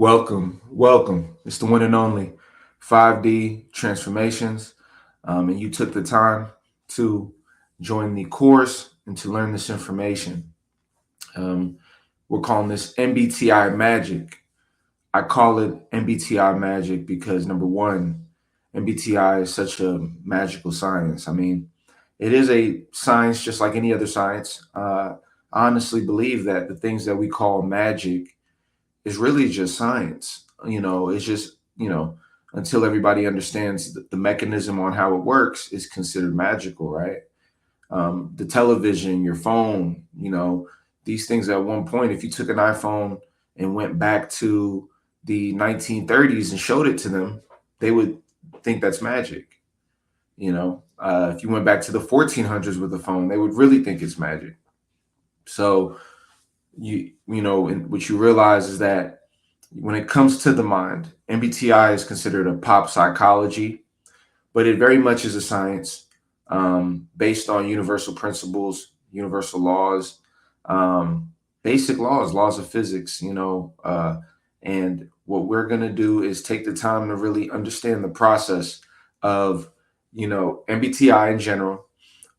Welcome. It's the one and only 5D Transformations. And you took the time to join the course and to learn this information. Um, we're calling this MBTI Magic. I call it MBTI Magic because number one, MBTI is such a magical science. I mean, it is a science just like any other science. I honestly believe that the things that we call magic is really just science. It's just, until everybody understands the mechanism on how it works is considered magical, right? The television, your phone, these things at one point, if you took an iPhone and went back to the 1930s and showed it to them, they would think that's magic. If you went back to the 1400s with a phone, they would really think it's magic. So and what you realize is that when it comes to the mind, MBTI is considered a pop psychology, but it very much is a science based on universal principles, universal laws, um, basic laws of physics, and what we're going to do is take the time to really understand the process of, MBTI in general,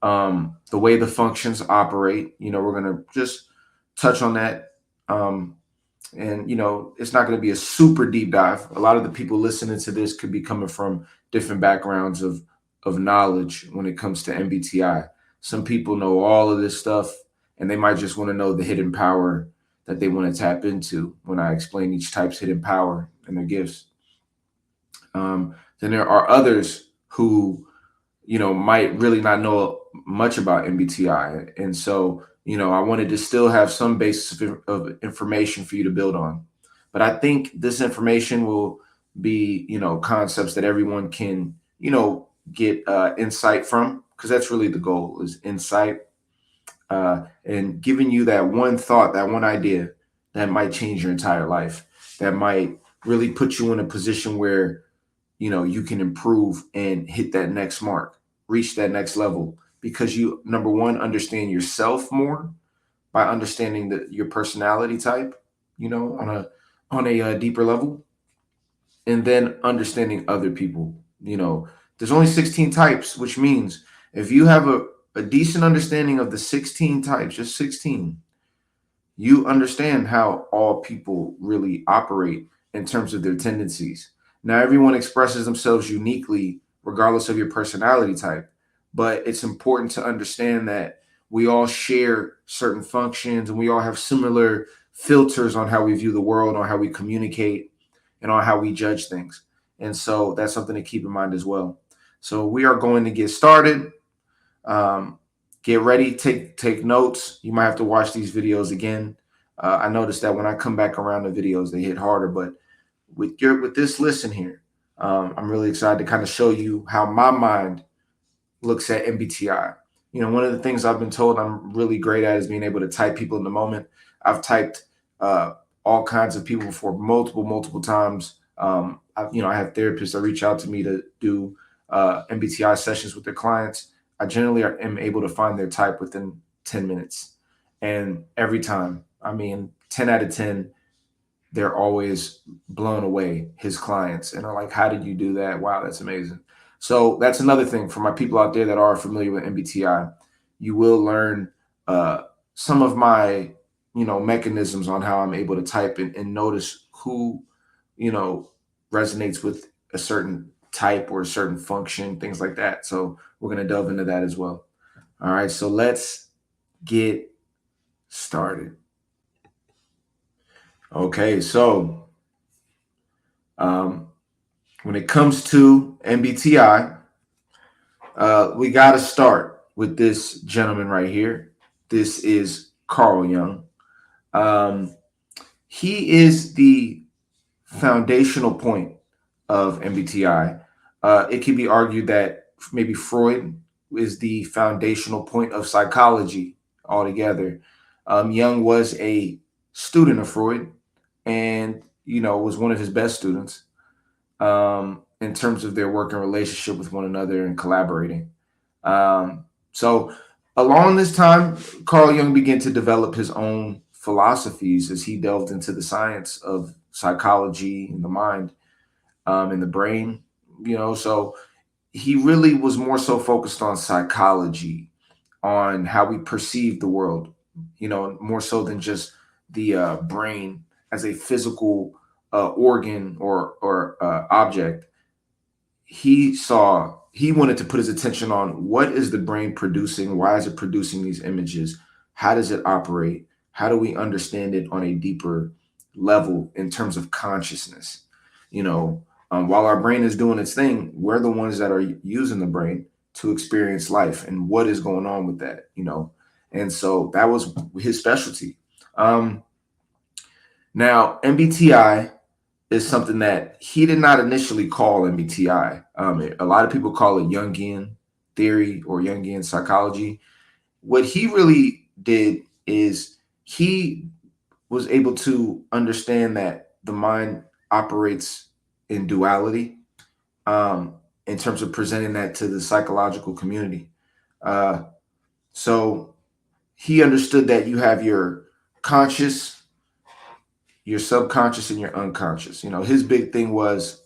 the way the functions operate. We're going to just touch on that. And it's not going to be a super deep dive. A lot of the people listening to this could be coming from different backgrounds of knowledge when it comes to MBTI. Some people know all of this stuff, and they might just want to know the hidden power that they want to tap into when I explain each type's hidden power and their gifts. Then there are others who, might really not know much about MBTI. And so, I wanted to still have some basis of information for you to build on. But I think this information will be, concepts that everyone can, get insight from, because that's really the goal is insight, and giving you that one thought, that one idea that might change your entire life, that might really put you in a position where, you can improve and hit that next mark, reach that next level, because you, number one, understand yourself more by understanding your personality type, on a deeper level, and then understanding other people. There's only 16 types, which means if you have a decent understanding of the 16 types, just 16, you understand how all people really operate in terms of their tendencies. Now, everyone expresses themselves uniquely, regardless of your personality type, but it's important to understand that we all share certain functions and we all have similar filters on how we view the world, on how we communicate, and on how we judge things. And so that's something to keep in mind as well. So we are going to get started. Um, get ready, take notes. You might have to watch these videos again. I noticed that when I come back around the videos, they hit harder. But with this listen here, I'm really excited to kind of show you how my mind looks at MBTI. One of the things I've been told I'm really great at is being able to type people in the moment. I've typed all kinds of people for multiple times. I have therapists that reach out to me to do MBTI sessions with their clients. I generally am able to find their type within 10 minutes. And every time, 10 out of 10, they're always blown away, his clients, and are like, how did you do that? Wow, that's amazing. So that's another thing for my people out there that are familiar with MBTI. You will learn some of my, mechanisms on how I'm able to type and notice who, resonates with a certain type or a certain function, things like that. So we're going to delve into that as well. All right, so let's get started. Okay, so when it comes to MBTI, we got to start with this gentleman right here. This is Carl Jung. He is the foundational point of MBTI. It can be argued that maybe Freud is the foundational point of psychology altogether. Jung was a student of Freud and, was one of his best students in terms of their working relationship with one another and collaborating. So along this time, Carl Jung began to develop his own philosophies as he delved into the science of psychology and the mind, and the brain. So he really was more so focused on psychology, on how we perceive the world, more so than just the brain as a physical organ or object. He wanted to put his attention on what is the brain producing, why is it producing these images, how does it operate, how do we understand it on a deeper level in terms of consciousness. While our brain is doing its thing, we're the ones that are using the brain to experience life and what is going on with that. And so that was his specialty. Now MBTI is something that he did not initially call MBTI. A lot of people call it Jungian theory or Jungian psychology. What he really did is he was able to understand that the mind operates in duality, in terms of presenting that to the psychological community. Uh, so he understood that you have your conscious, your subconscious, and your unconscious. His big thing was,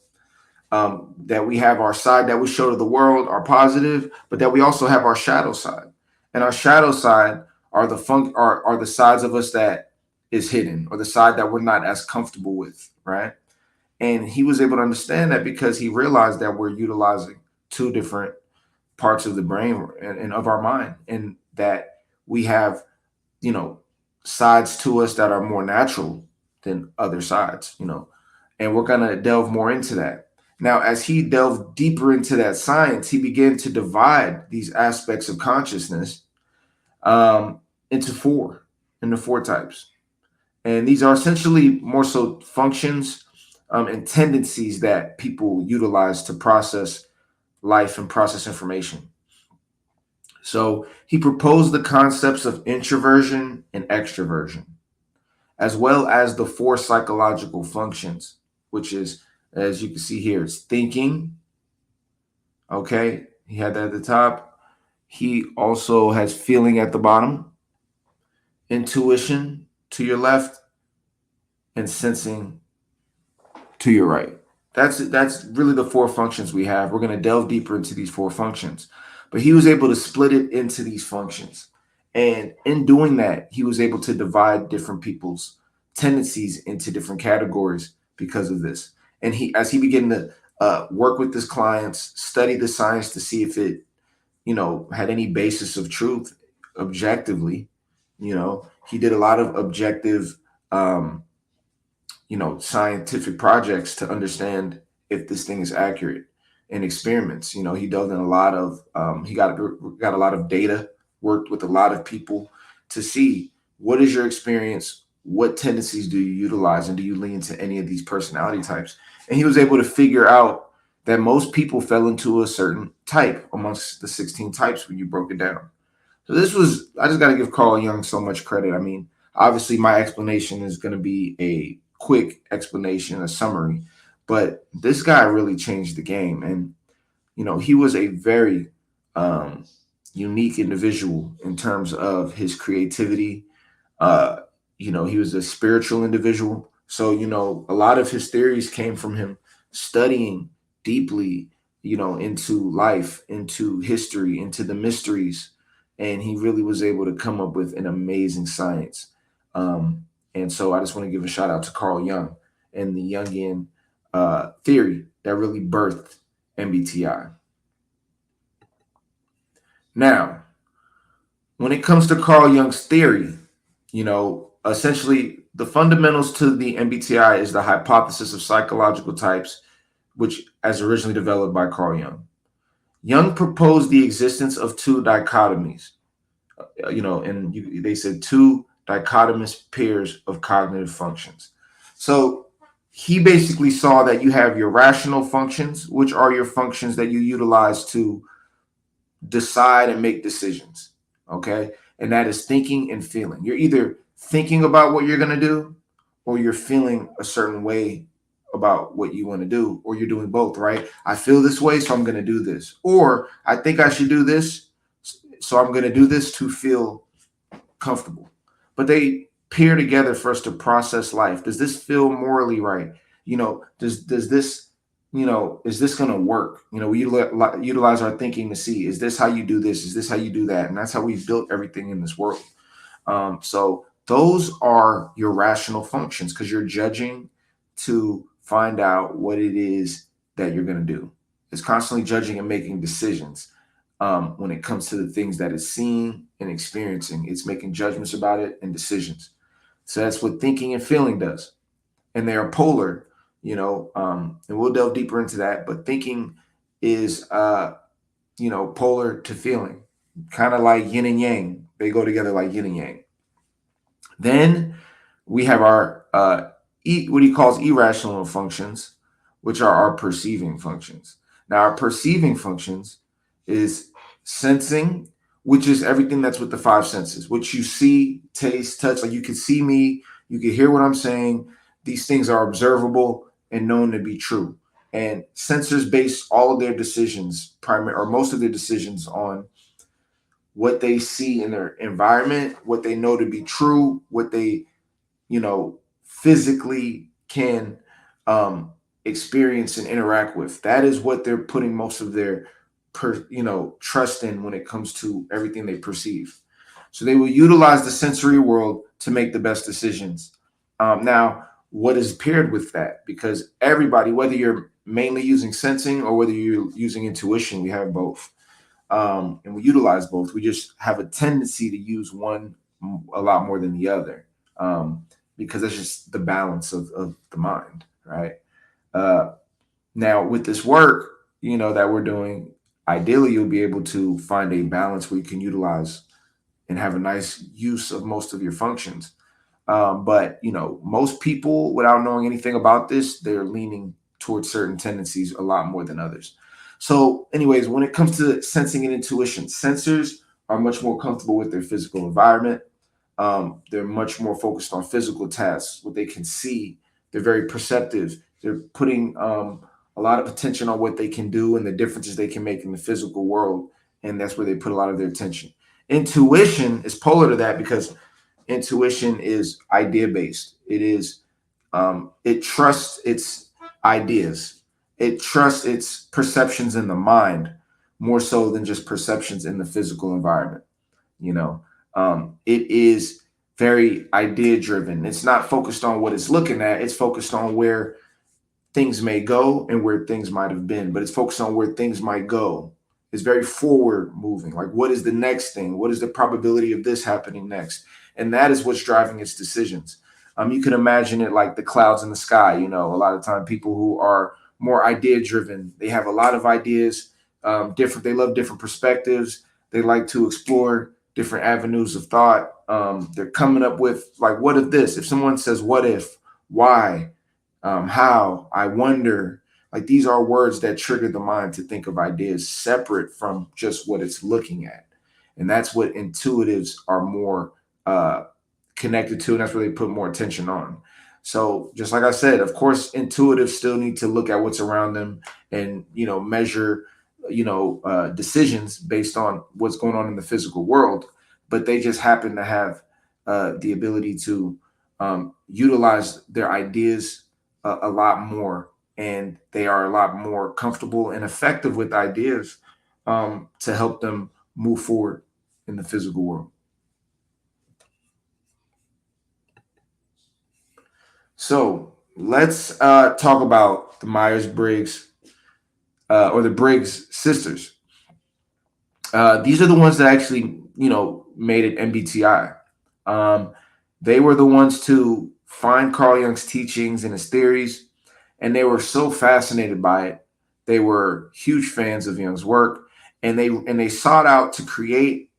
that we have our side that we show to the world, our positive, but that we also have our shadow side. And our shadow side are are the sides of us that is hidden, or the side that we're not as comfortable with, right? And he was able to understand that because he realized that we're utilizing two different parts of the brain and of our mind, and that we have, you know, sides to us that are more natural than other sides. And we're going to delve more into that. Now, as he delved deeper into that science, he began to divide these aspects of consciousness, um, into into four types. And these are essentially more so functions, and tendencies that people utilize to process life and process information. So he proposed the concepts of introversion and extroversion, as well as the four psychological functions, which is, as you can see here, it's thinking. Okay, he had that at the top. He also has feeling at the bottom, intuition to your left, and sensing to your right. That's really the four functions we have. We're going to delve deeper into these four functions. But he was able to split it into these functions. And in doing that, he was able to divide different people's tendencies into different categories because of this. And as he began to work with his clients, study the science to see if it, had any basis of truth objectively. He did a lot of objective, scientific projects to understand if this thing is accurate, and experiments. He delved in a lot of, he got a lot of data, worked with a lot of people to see what is your experience, what tendencies do you utilize, and do you lean to any of these personality types. And he was able to figure out that most people fell into a certain type amongst the 16 types when you broke it down. So I just got to give Carl Jung so much credit. I mean, obviously my explanation is going to be a quick explanation, a summary, but this guy really changed the game. And, he was a very, unique individual in terms of his creativity. Uh, he was a spiritual individual. So, a lot of his theories came from him studying deeply, into life, into history, into the mysteries. And he really was able to come up with an amazing science. And so I just want to give a shout out to Carl Jung and the Jungian theory that really birthed MBTI. Now, when it comes to Carl Jung's theory, essentially the fundamentals to the MBTI is the hypothesis of psychological types, which as originally developed by Carl Jung. Jung proposed the existence of two dichotomies, they said two dichotomous pairs of cognitive functions. So he basically saw that you have your rational functions, which are your functions that you utilize to decide and make decisions. Okay. And that is thinking and feeling. You're either thinking about what you're going to do, or you're feeling a certain way about what you want to do, or you're doing both, right? I feel this way, so I'm going to do this. Or I think I should do this, so I'm going to do this to feel comfortable. But they pair together for us to process life. Does this feel morally right? Does this, is this going to work? We utilize our thinking to see, is this how you do this? Is this how you do that? And that's how we've built everything in this world. So those are your rational functions, because you're judging to find out what it is that you're going to do. It's constantly judging and making decisions. When it comes to the things that it's seeing and experiencing, it's making judgments about it and decisions. So that's what thinking and feeling does. And they are polar, and we'll delve deeper into that. But thinking is, polar to feeling, kind of like yin and yang. They go together like yin and yang. Then we have our what he calls irrational functions, which are our perceiving functions. Now, our perceiving functions is sensing, which is everything that's with the five senses, which you see, taste, touch. Like, you can see me, you can hear what I'm saying. These things are observable and known to be true. And sensors base all of their decisions, or most of their decisions, on what they see in their environment, what they know to be true, what they, physically can experience and interact with. That is what they're putting most of their, trust in when it comes to everything they perceive. So they will utilize the sensory world to make the best decisions. Now, what is paired with that? Because everybody, whether you're mainly using sensing or whether you're using intuition, we have both. And we utilize both. We just have a tendency to use one a lot more than the other, because that's just the balance of the mind, right? Uh, Now, with this work, that we're doing, ideally, you'll be able to find a balance where you can utilize and have a nice use of most of your functions. But most people, without knowing anything about this, they're leaning towards certain tendencies a lot more than others. So, anyways, when it comes to sensing and intuition, sensors are much more comfortable with their physical environment. They're much more focused on physical tasks, what they can see. They're very perceptive. They're putting a lot of attention on what they can do and the differences they can make in the physical world. And that's where they put a lot of their attention. Intuition is polar to that, because intuition is idea based. It trusts its ideas. It trusts its perceptions in the mind more so than just perceptions in the physical environment. You know, it is very idea driven. It's not focused on what it's looking at. It's focused on where things may go and where things might have been, but it's focused on where things might go. It's very forward moving. Like, what is the next thing? What is the probability of this happening next? And that is what's driving its decisions. You can imagine it like the clouds in the sky. A lot of time people who are more idea driven, they have a lot of ideas, different. They love different perspectives. They like to explore different avenues of thought. They're coming up with, like, what if this? If someone says, what if, why, how, I wonder, like, these are words that trigger the mind to think of ideas separate from just what it's looking at. And that's what intuitives are more connected to, and that's where they put more attention on. So just like I said, of course, intuitives still need to look at what's around them and, measure, decisions based on what's going on in the physical world. But they just happen to have the ability to utilize their ideas a lot more, and they are a lot more comfortable and effective with ideas to help them move forward in the physical world. So let's talk about the Myers-Briggs or the Briggs sisters. These are the ones that actually, made it MBTI. Um, they were the ones to find Carl Jung's teachings and his theories, and they were so fascinated by it. They were huge fans of Jung's work, and they sought out to create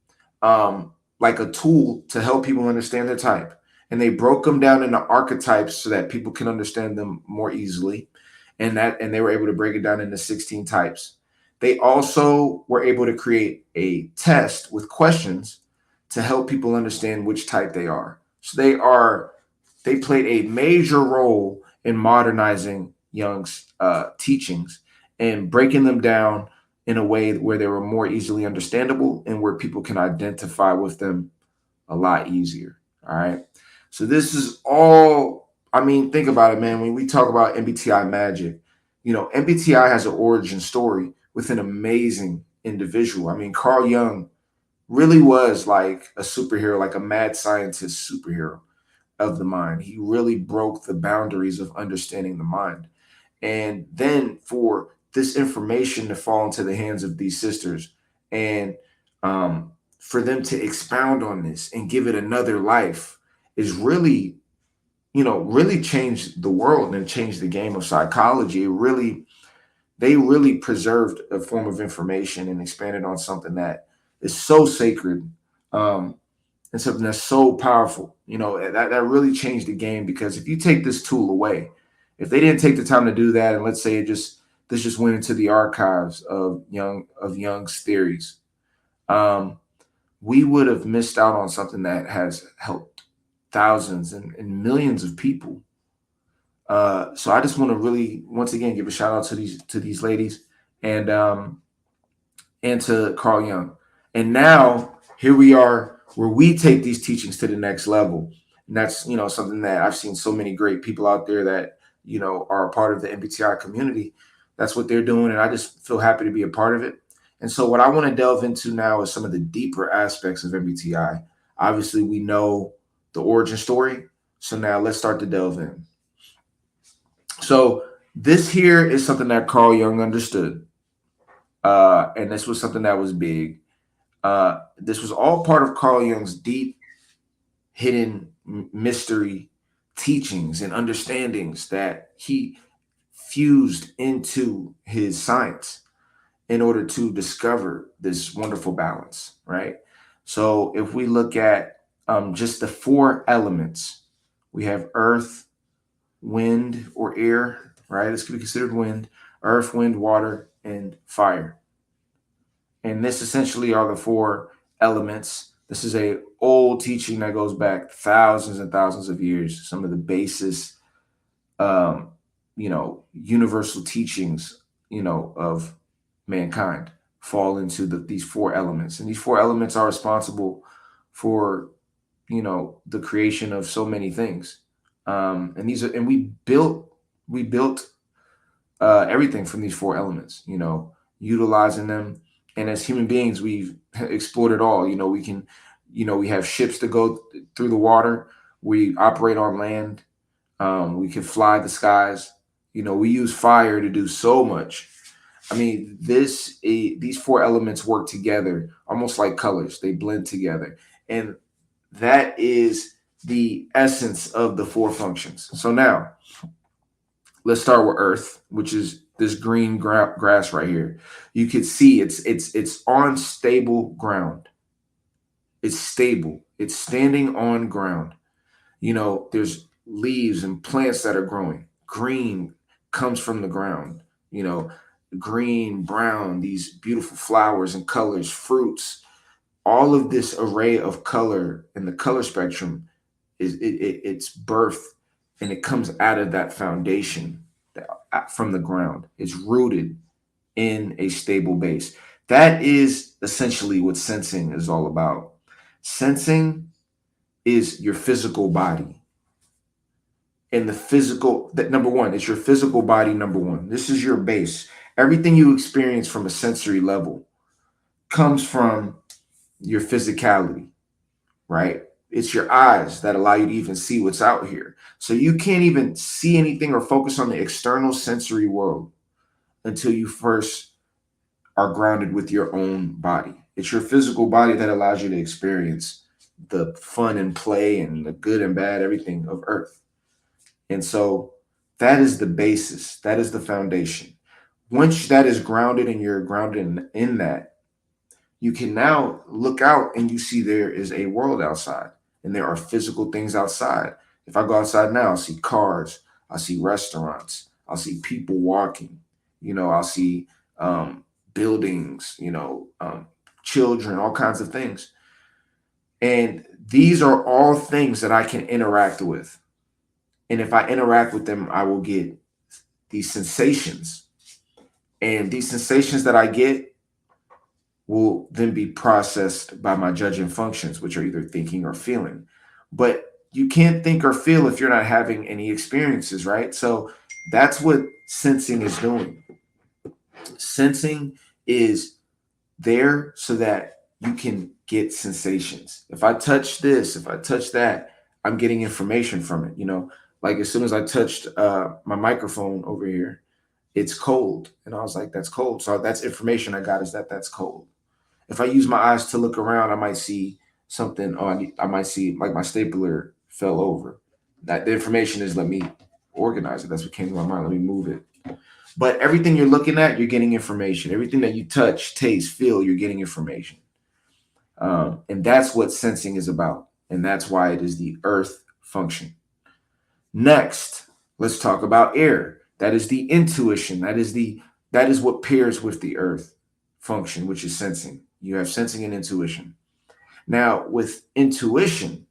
like a tool to help people understand their type. And they broke them down into archetypes so that people can understand them more easily. And they were able to break it down into 16 types. They also were able to create a test with questions to help people understand which type they are. So they played a major role in modernizing Jung's teachings and breaking them down in a way where they were more easily understandable and where people can identify with them a lot easier. All right. So this is all, I mean, think about it, man. When we talk about MBTI magic, MBTI has an origin story with an amazing individual. I mean, Carl Jung really was like a superhero, like a mad scientist superhero of the mind. He really broke the boundaries of understanding the mind. And then for this information to fall into the hands of these sisters, and for them to expound on this and give it another life, is really, really changed the world and changed the game of psychology. They really preserved a form of information and expanded on something that is so sacred, um, and something that's so powerful. That really changed the game, because if you take this tool away, if they didn't take the time to do that, and let's say this just went into the archives of Jung's theories, um, we would have missed out on something that has helped thousands and millions of people. So I just want to really once again give a shout out to these ladies, and and to Carl Jung. And now here we are where we take these teachings to the next level. And that's, something that I've seen so many great people out there that, are a part of the MBTI community. That's what they're doing. And I just feel happy to be a part of it. And so what I want to delve into now is some of the deeper aspects of MBTI. Obviously, we know the origin story. So now let's start to delve in. So this here is something that Carl Jung understood. And this was something that was big. This was all part of Carl Jung's deep, hidden mystery teachings and understandings that he fused into his science in order to discover this wonderful balance, right? So if we look at just the four elements, we have earth, wind, or air, right? This could be considered wind, earth, wind, water, and fire. And this essentially are the four elements. This is a old teaching that goes back thousands and thousands of years. Some of the basis, universal teachings, of mankind fall into these four elements. And these four elements are responsible for, the creation of so many things. And we built everything from these four elements, utilizing them. And as human beings, we've explored it all. We have ships to go through the water. We operate on land. We can fly the skies. We use fire to do so much. I mean, these four elements work together almost like colors. They blend together. And that is the essence of the four functions. So now, let's start with earth, which is this green grass right here. You can see it's on stable ground. It's stable. It's standing on ground. There's leaves and plants that are growing. Green comes from the ground. You know, green, brown, these beautiful flowers and colors, fruits. All of this array of color in the color spectrum it's birth, and it comes out of that foundation from the ground. It's rooted in a stable base. That is essentially what sensing is all about. Sensing is your physical body. And the physical, that number one, it's your physical body, number one. This is your base. Everything you experience from a sensory level comes from your physicality, right? It's your eyes that allow you to even see what's out here. So you can't even see anything or focus on the external sensory world until you first are grounded with your own body. It's your physical body that allows you to experience the fun and play and the good and bad, everything of Earth. And so that is the basis, that is the foundation. Once that is grounded and you're grounded in that, you can now look out and you see there is a world outside and there are physical things outside. If I go outside now, I'll see cars, I'll see restaurants, I'll see people walking, I'll see buildings, children, all kinds of things. And these are all things that I can interact with. And if I interact with them, I will get these sensations. And these sensations that I get will then be processed by my judging functions, which are either thinking or feeling. But you can't think or feel if you're not having any experiences, right? So that's what sensing is doing. Sensing is there so that you can get sensations. If I touch this, if I touch that, I'm getting information from it. Like as soon as I touched my microphone over here, it's cold. And I was like, that's cold. So that's information I got, is that that's cold. If I use my eyes to look around, I might see something. I might see like my stapler fell over. That the information is, let me organize it. That's what came to my mind. Let me move it. But everything you're looking at, you're getting information. Everything that you touch, taste, feel, you're getting information. And that's what sensing is about. And that's why it is the earth function. Next, let's talk about air. That is the intuition. That is what pairs with the earth function, which is sensing. You have sensing and intuition. Now, with intuition,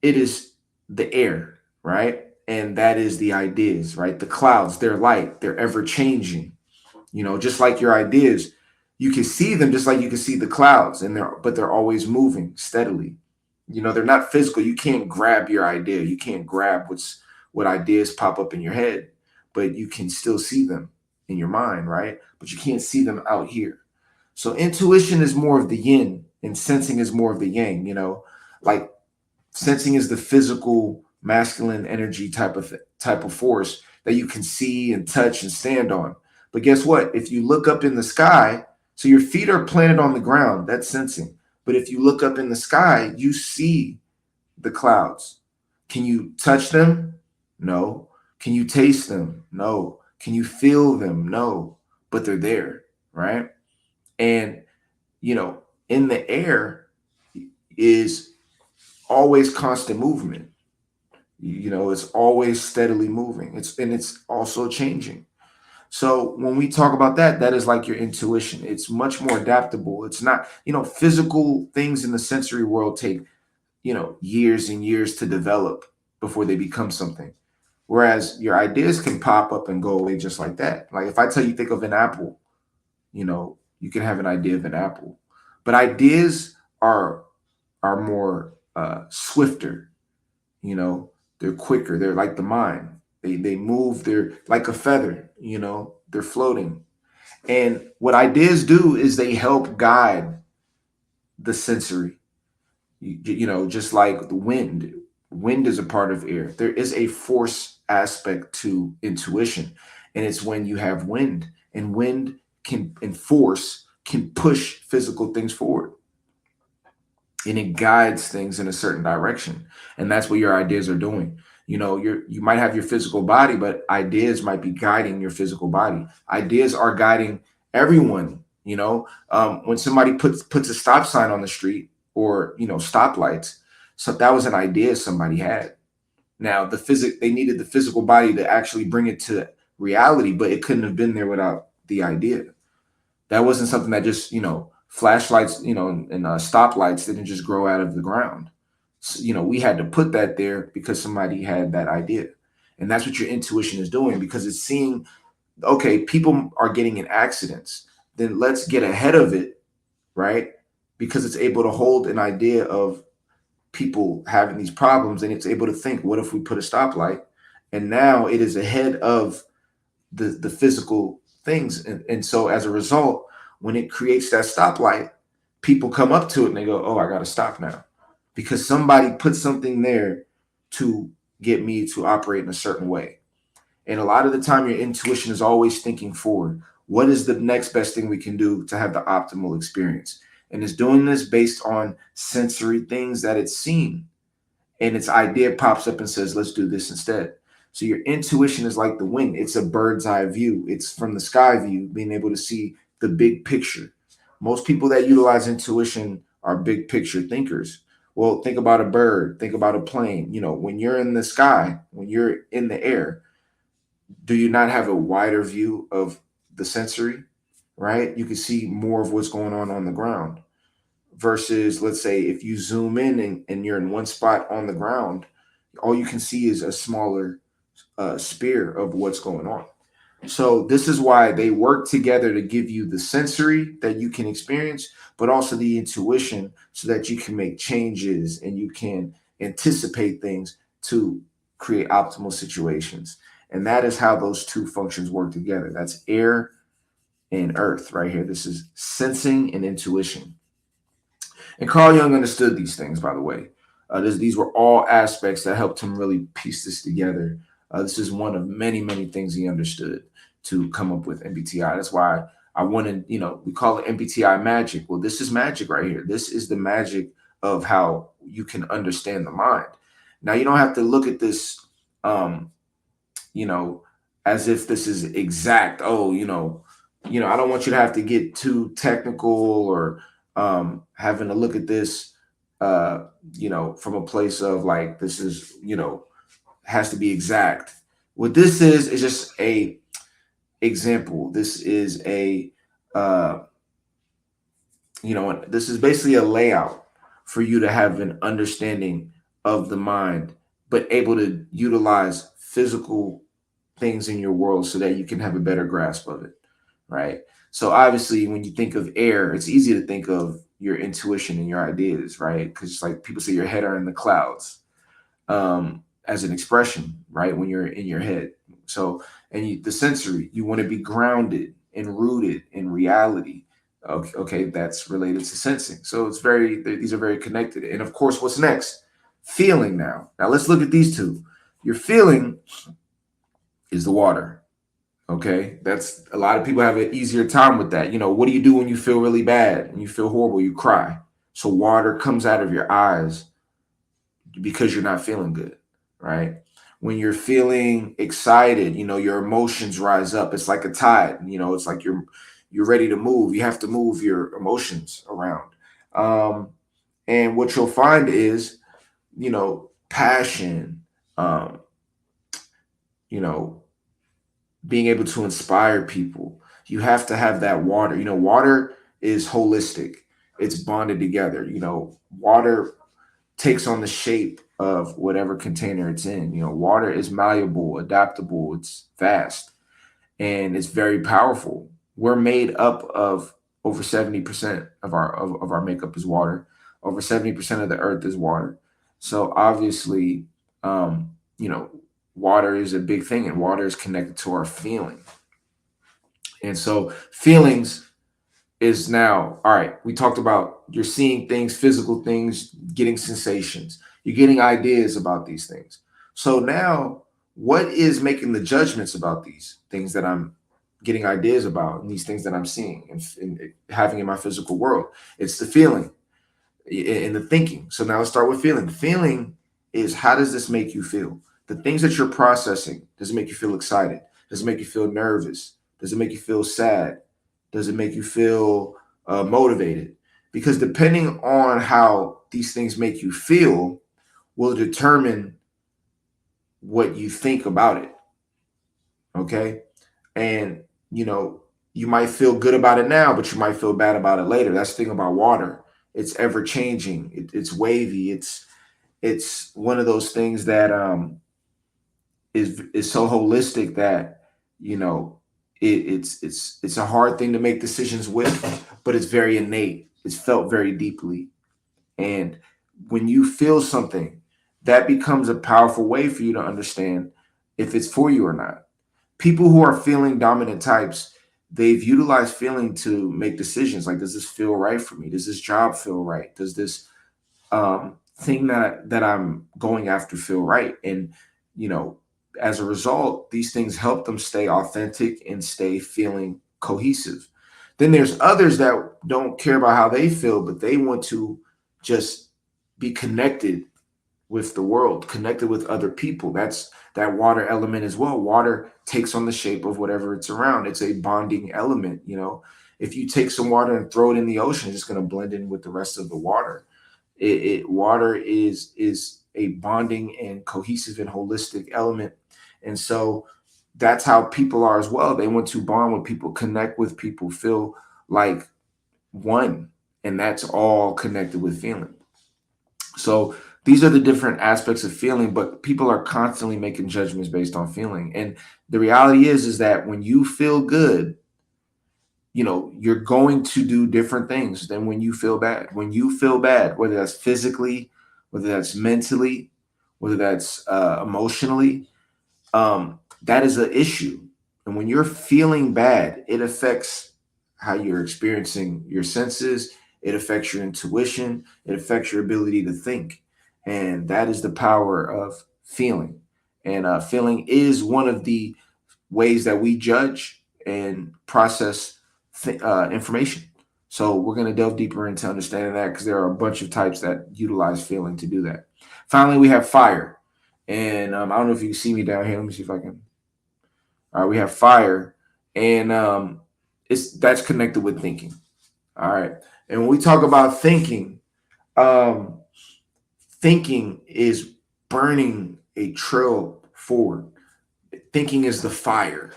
it is the air, right? And that is the ideas, right? The clouds, they're light, they're ever changing. Just like your ideas, you can see them just like you can see the clouds, but they're always moving steadily. They're not physical. You can't grab your idea. You can't grab what ideas pop up in your head, but you can still see them in your mind, right? But you can't see them out here. So intuition is more of the yin and sensing is more of the yang, like sensing is the physical masculine energy type of force that you can see and touch and stand on. But guess what? If you look up in the sky, so your feet are planted on the ground, that's sensing. But if you look up in the sky, you see the clouds. Can you touch them? No. Can you taste them? No. Can you feel them? No. But they're there, right? And, in the air is always constant movement. It's always steadily moving. It's also changing. So when we talk about that, that is like your intuition. It's much more adaptable. It's not, physical things in the sensory world take, years and years to develop before they become something. Whereas your ideas can pop up and go away just like that. Like if I tell you, think of an apple, you can have an idea of an apple. But ideas are more swifter, they're quicker. They're like the mind. They move. They're like a feather. They're floating. And what ideas do is they help guide the sensory. Just like the wind. Wind is a part of air. There is a force aspect to intuition, and it's when you have wind. And wind and force can push physical things forward, and it guides things in a certain direction. And that's what your ideas are doing. You might have your physical body, but ideas might be guiding your physical body. Ideas are guiding everyone. When somebody puts a stop sign on the street, or stoplights, so that was an idea somebody had. Now they needed the physical body to actually bring it to reality, but it couldn't have been there without the idea. That wasn't something that just, flashlights, and stoplights didn't just grow out of the ground. So, we had to put that there because somebody had that idea. And that's what your intuition is doing, because it's seeing, okay, people are getting in accidents. Then let's get ahead of it, right? Because it's able to hold an idea of people having these problems, and it's able to think, what if we put a stoplight? And now it is ahead of the physical things. And so as a result, when it creates that stoplight, people come up to it and they go, oh, I got to stop now, because somebody put something there to get me to operate in a certain way. And a lot of the time, your intuition is always thinking forward. What is the next best thing we can do to have the optimal experience? And it's doing this based on sensory things that it's seen. And its idea pops up and says, let's do this instead. So your intuition is like the wind. It's a bird's eye view. It's from the sky view, being able to see the big picture. Most people that utilize intuition are big picture thinkers. Well, think about a bird, think about a plane. When you're in the sky, when you're in the air, do you not have a wider view of the sensory, right? You can see more of what's going on the ground, versus, let's say, if you zoom in and you're in one spot on the ground, all you can see is a smaller sphere of what's going on. So this is why they work together, to give you the sensory that you can experience, but also the intuition, so that you can make changes and you can anticipate things to create optimal situations. And that is how those two functions work together. That's air and earth right here. This is sensing and intuition. And Carl Jung understood these things, by the way. These were all aspects that helped him really piece this together. This is one of many, many things he understood to come up with MBTI. That's why I wanted, we call it MBTI magic. Well, this is magic right here. This is the magic of how you can understand the mind. Now, you don't have to look at this, you know, as if this is exact. Oh, I don't want you to have to get too technical or having to look at this, from a place of like, this is, has to be exact. What this is just a example. This is uh, this is basically a layout for you to have an understanding of the mind, but able to utilize physical things in your world so that you can have a better grasp of it, right? So obviously, when you think of air, it's easy to think of your intuition and your ideas, right? Because like people say, your head are in the clouds, as an expression, right? When you're in your head. So, the sensory, you want to be grounded and rooted in reality. Okay, that's related to sensing. So these are very connected. And of course, what's next? Feeling now. Now let's look at these two. Your feeling is the water. Okay, that's a lot of people have an easier time with that. What do you do when you feel really bad and you feel horrible? You cry. So water comes out of your eyes because you're not feeling good, right? When you're feeling excited, your emotions rise up. It's like a tide. It's like you're ready to move. You have to move your emotions around. And what you'll find is, passion, um, you know, being able to inspire people. You have to have that water. Water is holistic. It's bonded together. Water takes on the shape of whatever container it's in. Water is malleable, adaptable, it's vast, and it's very powerful. We're made up of over 70% of our makeup is water. Over 70% of the earth is water. So obviously, you know, water is a big thing, and water is connected to our feeling. And so feelings is now, all right, we talked about you're seeing things, physical things, getting sensations, you're getting ideas about these things. So now, what is making the judgments about these things that I'm getting ideas about, and these things that I'm seeing and having in my physical world? It's the feeling and the thinking. So now let's start with feeling. Feeling is, how does this make you feel? The things that you're processing, does it make you feel excited? Does it make you feel nervous? Does it make you feel sad? Does it make you feel motivated? Because depending on how these things make you feel will determine what you think about it. Okay. And, you might feel good about it now, but you might feel bad about it later. That's the thing about water. It's ever changing. It's wavy. It's one of those things that is so holistic that you know it's a hard thing to make decisions with, but it's very innate. It's felt very deeply, and when you feel something, that becomes a powerful way for you to understand if it's for you or not. People who are feeling dominant types, they've utilized feeling to make decisions. Like, does this feel right for me? Does this job feel right? Does this thing that I'm going after feel right? And you know, as a result, these things help them stay authentic and stay feeling cohesive. Then there's others that don't care about how they feel, but they want to just be connected with the world, connected with other people. That's that water element as well. Water takes on the shape of whatever it's around. It's a bonding element. If you take some water and throw it in the ocean, it's just going to blend in with the rest of the water. Water is a bonding and cohesive and holistic element. And so that's how people are as well. They want to bond with people, connect with people, feel like one. And that's all connected with feeling. So these are the different aspects of feeling, but people are constantly making judgments based on feeling. And the reality is that when you feel good, you're going to do different things than when you feel bad. When you feel bad, whether that's physically whether that's mentally, whether that's emotionally, that is an issue. And when you're feeling bad, it affects how you're experiencing your senses, it affects your intuition, it affects your ability to think. And that is the power of feeling. And feeling is one of the ways that we judge and process information. So we're going to delve deeper into understanding that because there are a bunch of types that utilize feeling to do that. Finally, we have fire. And I don't know if you can see me down here. Let me see if I can. All right, we have fire, and it's that's connected with thinking. All right, and when we talk about thinking, um, thinking is burning a trail forward. Thinking is the fire.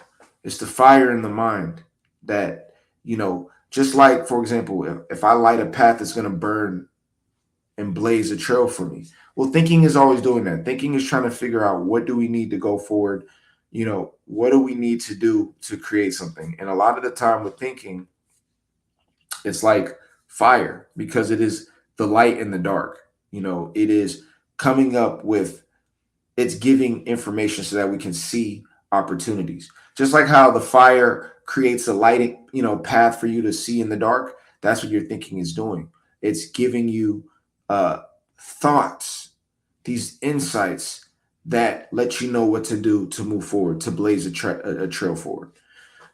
It's the fire in the mind that, just like, for example, if I light a path that's going to burn and blaze a trail for me. Well, thinking is always doing that. Thinking is trying to figure out what do we need to go forward, what do we need to do to create something. And a lot of the time with thinking, it's like fire because it is the light in the dark. It is coming up with, it's giving information so that we can see opportunities. Just like how the fire creates a lighting, path for you to see in the dark. That's what your thinking is doing. It's giving you uh, thoughts, these insights that let you know what to do to move forward, to blaze a trail forward.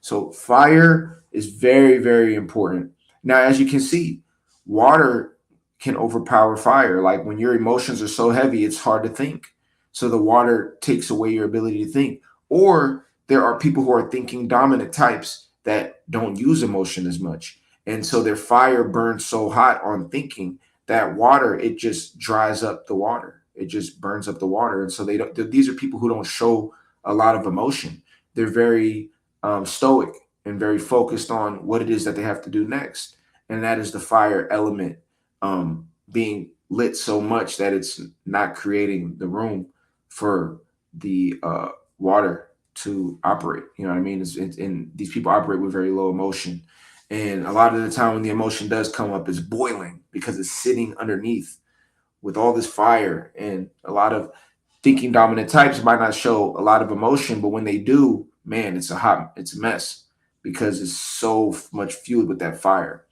So fire is very, very important. Now, as you can see, water can overpower fire. Like when your emotions are so heavy, it's hard to think. So the water takes away your ability to think. Or there are people who are thinking dominant types that don't use emotion as much. And so their fire burns so hot on thinking that water, it just dries up the water. It just burns up the water. And so these are people who don't show a lot of emotion. They're very stoic and very focused on what it is that they have to do next. And that is the fire element being lit so much that it's not creating the room for the water to operate. You know what I mean? And these people operate with very low emotion. And a lot of the time when the emotion does come up, it's boiling because it's sitting underneath with all this fire. And a lot of thinking dominant types might not show a lot of emotion, but when they do, man, it's a mess because it's so much fueled with that fire.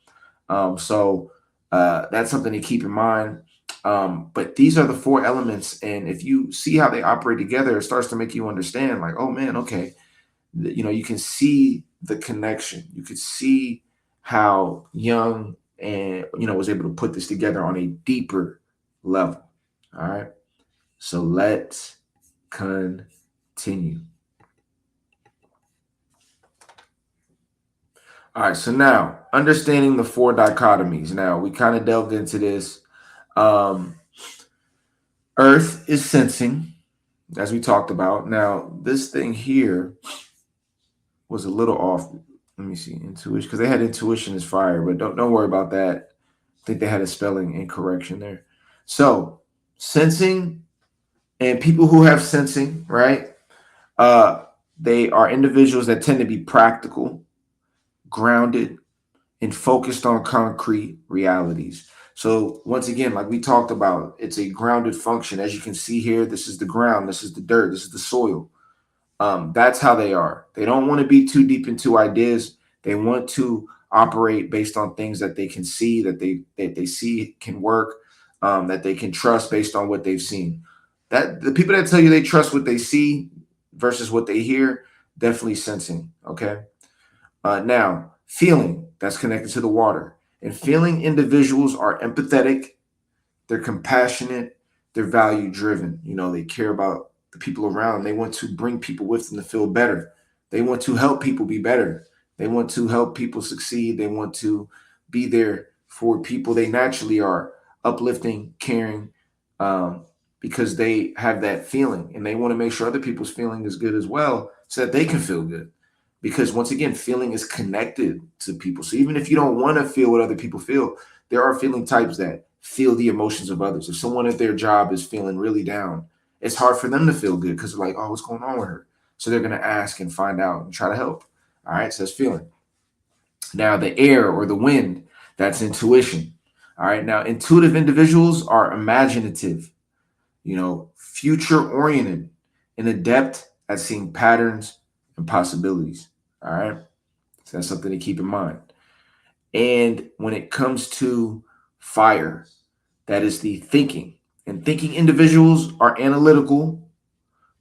So that's something to keep in mind. But these are the four elements, and if you see how they operate together, it starts to make you understand, like, oh man, okay, you can see the connection. You could see how Young and was able to put this together on a deeper level. All right. So let's continue. All right. So now, understanding the four dichotomies. Now, we kind of delved into this. Um, Earth is sensing, as we talked about. Now, this thing here was a little off. Let me see. Intuition, because they had intuition as fire, but don't worry about that. I think they had a spelling incorrection there. So, sensing and people who have sensing, right? Uh, they are individuals that tend to be practical, grounded, and focused on concrete realities. So once again, like we talked about, it's a grounded function. As you can see here, this is the ground, this is the dirt, this is the soil. That's how they are. They don't want to be too deep into ideas. They want to operate based on things that they can see, that they see can work, that they can trust based on what they've seen. That the people that tell you they trust what they see versus what they hear, definitely sensing. Okay. Now, feeling, that's connected to the water. And feeling individuals are empathetic, they're compassionate, they're value driven. They care about the people around. They want to bring people with them to feel better. They want to help people be better. They want to help people succeed. They want to be there for people. They naturally are uplifting, caring, because they have that feeling and they want to make sure other people's feeling is good as well so that they can feel good. Because once again, feeling is connected to people. So even if you don't want to feel what other people feel, there are feeling types that feel the emotions of others. If someone at their job is feeling really down, it's hard for them to feel good because they're like, oh, what's going on with her? So they're going to ask and find out and try to help. All right. So that's feeling. Now, the air or the wind, that's intuition. All right. Now, intuitive individuals are imaginative, future oriented and adept at seeing patterns and possibilities. All right. So that's something to keep in mind. And when it comes to fire, that is the thinking. And thinking individuals are analytical,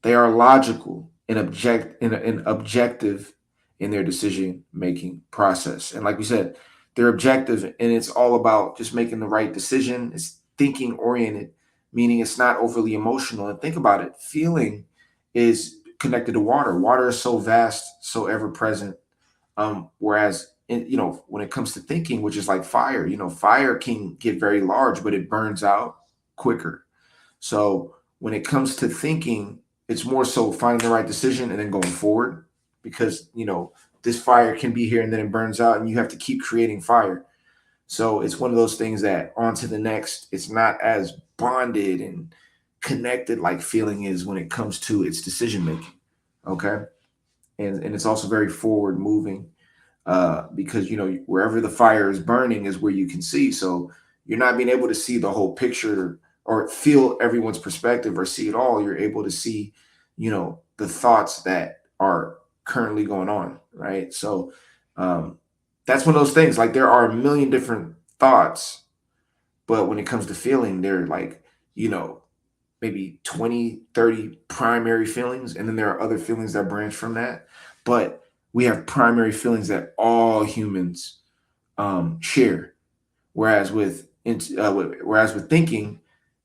they are logical and objective in their decision making process. And like we said, they're objective and it's all about just making the right decision. It's thinking oriented, meaning it's not overly emotional. And think about it, feeling is connected to water. Water is so vast, so ever present. Whereas when it comes to thinking, which is like fire, fire can get very large, but it burns out quicker. So when it comes to thinking, it's more so finding the right decision and then going forward, because this fire can be here and then it burns out and you have to keep creating fire. So it's one of those things that on to the next, it's not as bonded and connected like feeling is when it comes to its decision making. Okay. And it's also very forward moving, because wherever the fire is burning is where you can see. So you're not being able to see the whole picture or feel everyone's perspective or see it all. You're able to see, the thoughts that are currently going on, right? So that's one of those things. Like there are a million different thoughts, but when it comes to feeling, they're like, maybe 20, 30 primary feelings, and then there are other feelings that branch from that. But we have primary feelings that all humans share. Whereas with thinking,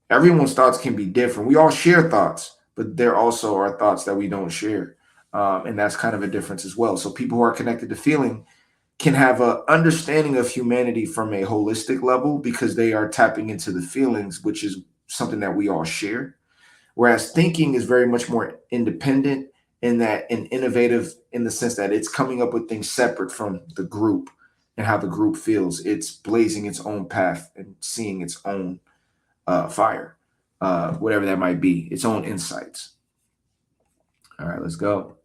everyone's thoughts can be different. We all share thoughts, but there also are thoughts that we don't share, and that's kind of a difference as well. So people who are connected to feeling can have a understanding of humanity from a holistic level because they are tapping into the feelings, which is something that we all share. Whereas thinking is very much more independent in that and innovative in the sense that it's coming up with things separate from the group and how the group feels. It's blazing its own path and seeing its own fire, whatever that might be, its own insights. All right, let's go.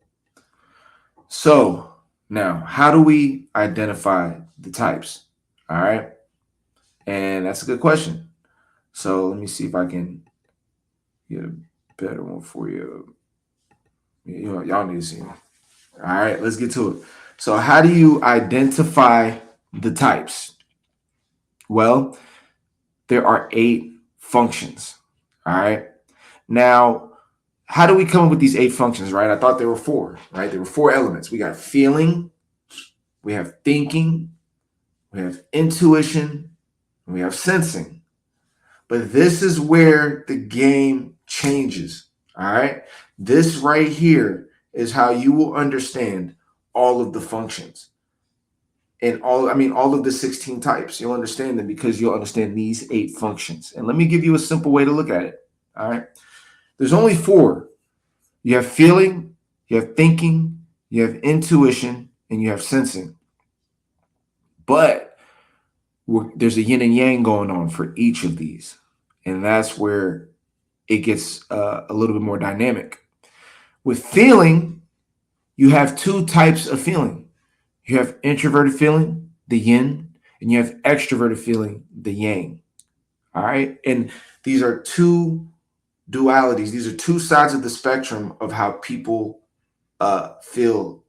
So now, how do we identify the types? All right. And that's a good question. So let me see if I can get a better one for you. Y'all need to see me. All right, let's get to it. So, how do you identify the types? Well, there are 8 functions. All right. Now, how do we come up with these 8 functions, right? I thought there were 4, right? There were 4 elements. We got feeling, we have thinking, we have intuition, and we have sensing. But this is where the game changes. All right. This right here is how you will understand all of the functions and all of the 16 types. You'll understand them because you'll understand these 8 functions. And let me give you a simple way to look at it. All right. There's only 4. You have feeling, you have thinking, you have intuition, and you have sensing. But there's a yin and yang going on for each of these. And that's where it gets a little bit more dynamic. With feeling, you have 2 types of feeling. You have introverted feeling, the yin, and you have extroverted feeling, the yang. All right. And these are 2 dualities. These are 2 sides of the spectrum of how people feel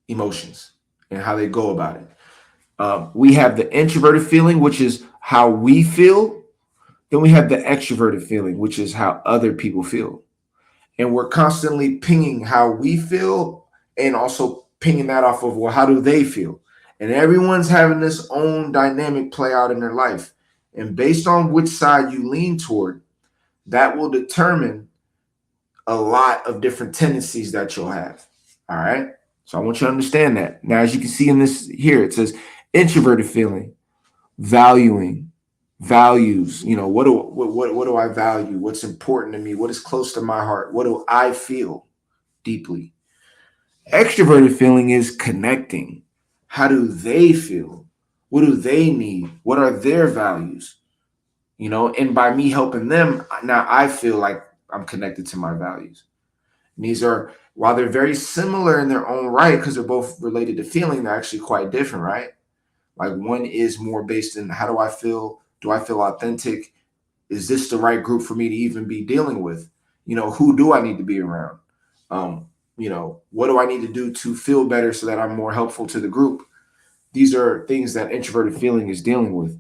emotions and how they go about it. We have the introverted feeling, which is how we feel. Then we have the extroverted feeling, which is how other people feel. And we're constantly pinging how we feel and also pinging that off of, well, how do they feel? And everyone's having this own dynamic play out in their life. And based on which side you lean toward, that will determine a lot of different tendencies that you'll have. All right. So I want you to understand that. Now, as you can see in this here, it says introverted feeling, valuing, values. What do I value? What's important to me? What is close to my heart? What do I feel deeply? Extroverted feeling is connecting. How do they feel? What do they need? What are their values? And by me helping them, now I feel like I'm connected to my values. And these are, while they're very similar in their own right, because they're both related to feeling, they're actually quite different, right? Like one is more based in how do I feel? Do I feel authentic? Is this the right group for me to even be dealing with? Who do I need to be around? What do I need to do to feel better so that I'm more helpful to the group? These are things that introverted feeling is dealing with.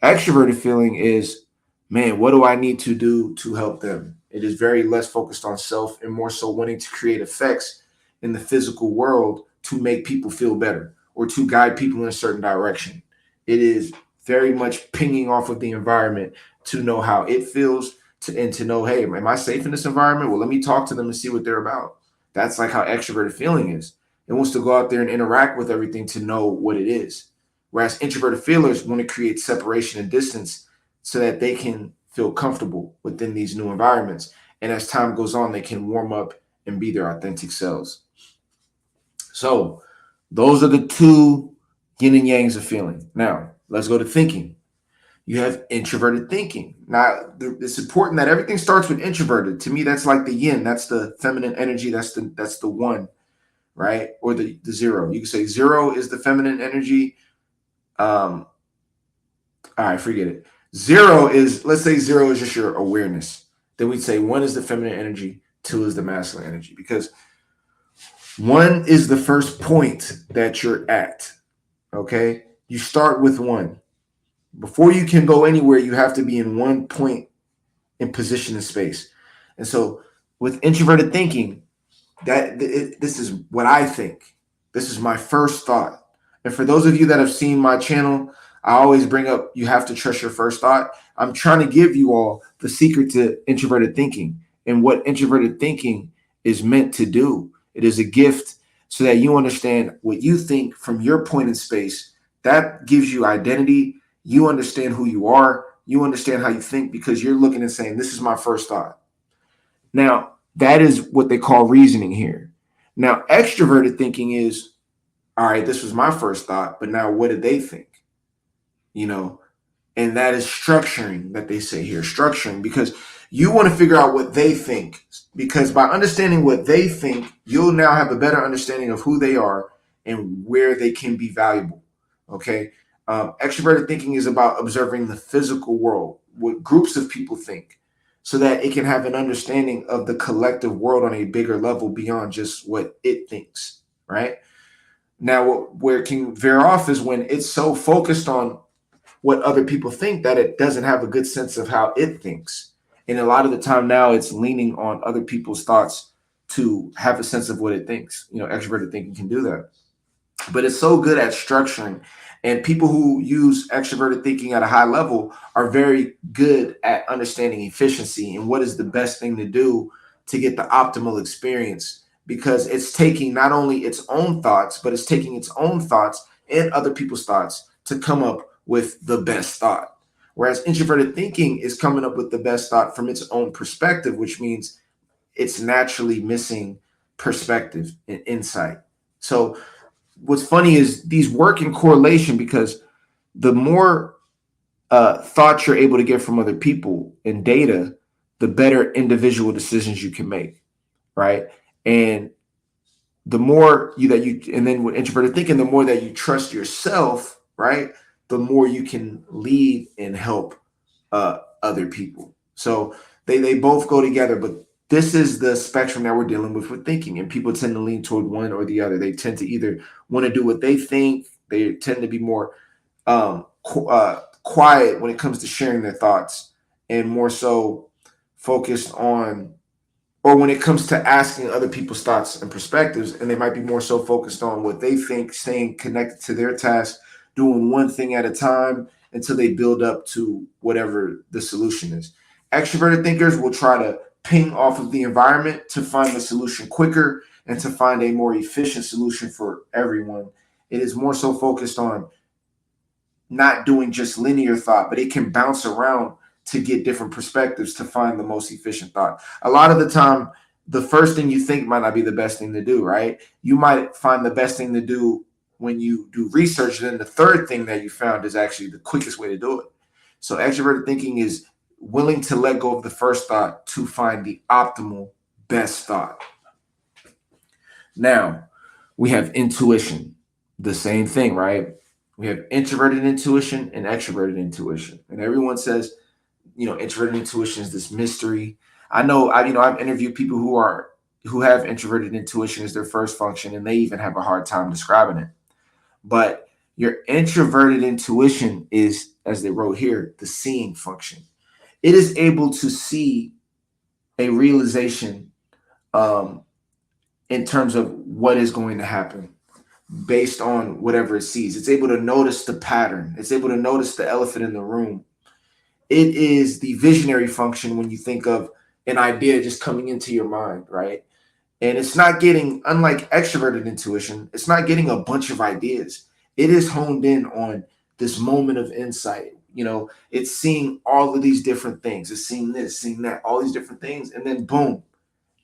Extroverted feeling is, man, what do I need to do to help them? It is very less focused on self and more so wanting to create effects in the physical world to make people feel better or to guide people in a certain direction. It is very much pinging off of the environment to know how it feels and to know, hey, am I safe in this environment? Well, let me talk to them and see what they're about. That's like how extroverted feeling is. It wants to go out there and interact with everything to know what it is. Whereas introverted feelers want to create separation and distance so that they can feel comfortable within these new environments. And as time goes on, they can warm up and be their authentic selves. So those are the two yin and yangs of feeling. Now, let's go to thinking. You have introverted thinking. Now, it's important that everything starts with introverted. To me, that's like the yin. That's the feminine energy. That's the one, right? Or the zero. You can say zero is the feminine energy. All right, forget it. Zero is, let's say zero is just your awareness. Then we'd say one is the feminine energy, two is the masculine energy, because one is the first point that you're at. Okay. You start with one. Before you can go anywhere, you have to be in one point in position in space. And so with introverted thinking, this is what I think. This is my first thought. And for those of you that have seen my channel, I always bring up you have to trust your first thought. I'm trying to give you all the secret to introverted thinking and what introverted thinking is meant to do. It is a gift so that you understand what you think from your point in space. That gives you identity. You understand who you are. You understand how you think because you're looking and saying, this is my first thought. Now, that is what they call reasoning here. Now, extroverted thinking is, all right, this was my first thought, but now what did they think? And that is structuring that they say here, structuring, because you want to figure out what they think. Because by understanding what they think, you'll now have a better understanding of who they are and where they can be valuable. Okay. Extroverted thinking is about observing the physical world, what groups of people think, so that it can have an understanding of the collective world on a bigger level beyond just what it thinks, right? Now, where it can veer off is when it's so focused on what other people think that it doesn't have a good sense of how it thinks. And a lot of the time now it's leaning on other people's thoughts to have a sense of what it thinks. Extroverted thinking can do that. But it's so good at structuring. And people who use extroverted thinking at a high level are very good at understanding efficiency and what is the best thing to do to get the optimal experience, because it's taking not only its own thoughts, but it's taking its own thoughts and other people's thoughts to come up with the best thought. Whereas introverted thinking is coming up with the best thought from its own perspective, which means it's naturally missing perspective and insight. So what's funny is these work in correlation because the more thoughts you're able to get from other people and data, the better individual decisions you can make, right? And the more and then with introverted thinking, the more that you trust yourself, right? The more you can lead and help other people. So they both go together, but this is the spectrum that we're dealing with thinking, and people tend to lean toward one or the other. They tend to either want to do what they think. They tend to be more quiet when it comes to sharing their thoughts, and more so focused on, or when it comes to asking other people's thoughts and perspectives, and they might be more so focused on what they think, staying connected to their task, doing one thing at a time until they build up to whatever the solution is. Extroverted thinkers will try to ping off of the environment to find the solution quicker and to find a more efficient solution for everyone. It is more so focused on not doing just linear thought, but it can bounce around to get different perspectives to find the most efficient thought. A lot of the time, the first thing you think might not be the best thing to do, right? You might find the best thing to do when you do research, then the third thing that you found is actually the quickest way to do it. So extroverted thinking is willing to let go of the first thought to find the optimal best thought. Now, we have intuition, the same thing, right? We have introverted intuition and extroverted intuition. And everyone says, introverted intuition is this mystery. I've interviewed people who have introverted intuition as their first function, and they even have a hard time describing it. But your introverted intuition is, as they wrote here, the seeing function. It is able to see a realization, um, in terms of what is going to happen based on whatever it sees. It's able to notice the pattern. It's able to notice the elephant in the room. It is the visionary function when you think of an idea just coming into your mind, right? And it's not getting, unlike extroverted intuition, it's not getting a bunch of ideas. It is honed in on this moment of insight. It's seeing all of these different things. It's seeing this, seeing that, all these different things. And then boom,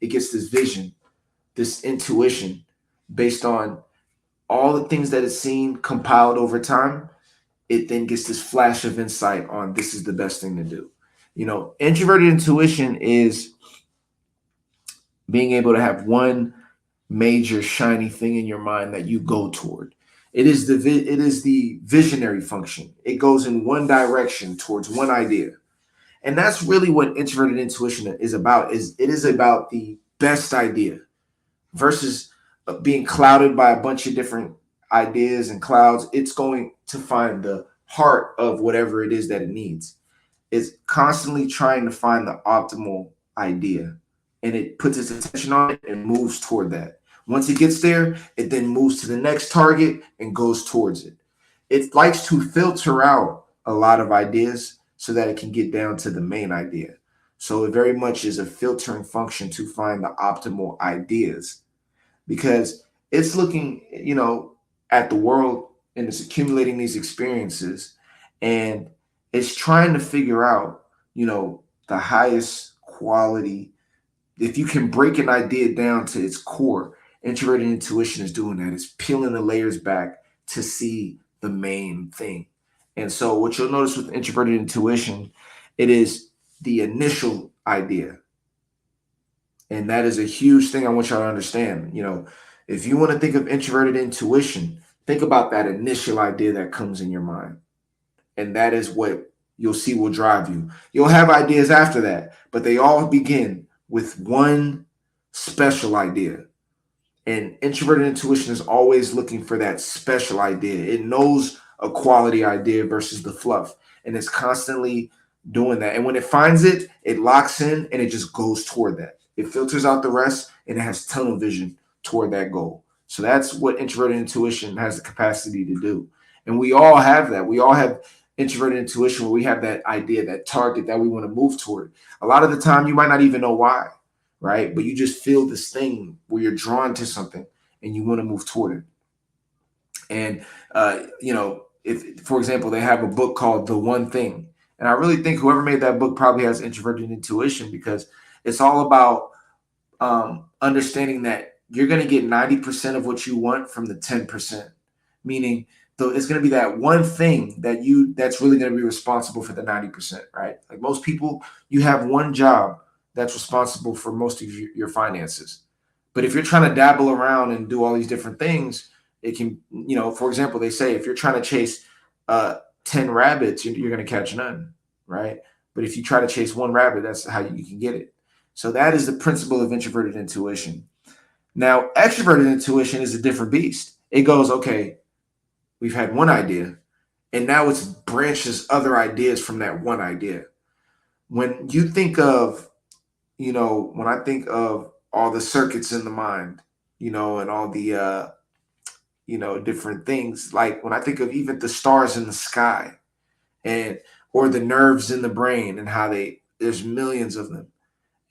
it gets this vision, this intuition based on all the things that it's seen compiled over time. It then gets this flash of insight on this is the best thing to do. Introverted intuition is being able to have one major shiny thing in your mind that you go toward. It is the visionary function. It goes in one direction towards one idea. And that's really what introverted intuition is about. It is about the best idea versus being clouded by a bunch of different ideas and clouds. It's going to find the heart of whatever it is that it needs. It's constantly trying to find the optimal idea, and it puts its attention on it and moves toward that. Once it gets there, it then moves to the next target and goes towards it. It likes to filter out a lot of ideas so that it can get down to the main idea. So it very much is a filtering function to find the optimal ideas, because it's looking, at the world, and it's accumulating these experiences, and it's trying to figure out, the highest quality. If you can break an idea down to its core, introverted intuition is doing that. It's peeling the layers back to see the main thing. And so what you'll notice with introverted intuition, it is the initial idea. And that is a huge thing I want y'all to understand. If you want to think of introverted intuition, think about that initial idea that comes in your mind. And that is what you'll see will drive you. You'll have ideas after that, but they all begin with one special idea. And introverted intuition is always looking for that special idea. It knows a quality idea versus the fluff. And it's constantly doing that. And when it finds it, it locks in and it just goes toward that. It filters out the rest and it has tunnel vision toward that goal. So that's what introverted intuition has the capacity to do. And we all have that. We all have introverted intuition where we have that idea, that target that we want to move toward. A lot of the time, you might not even know why, right? But you just feel this thing where you're drawn to something and you want to move toward it. And, if, for example, they have a book called The One Thing. And I really think whoever made that book probably has introverted intuition, because it's all about understanding that you're going to get 90% of what you want from the 10%, meaning it's going to be that one thing that's really going to be responsible for the 90%, right? Like most people, you have one job that's responsible for most of your finances. But if you're trying to dabble around and do all these different things, it can, for example, they say if you're trying to chase 10 rabbits, you're going to catch none, right? But if you try to chase one rabbit, that's how you can get it. So that is the principle of introverted intuition. Now, extroverted intuition is a different beast. It goes, okay, we've had one idea, and now it's branches other ideas from that one idea. When you think of, when I think of all the circuits in the mind, and all the, different things, like when I think of even the stars in the sky or the nerves in the brain and how there's millions of them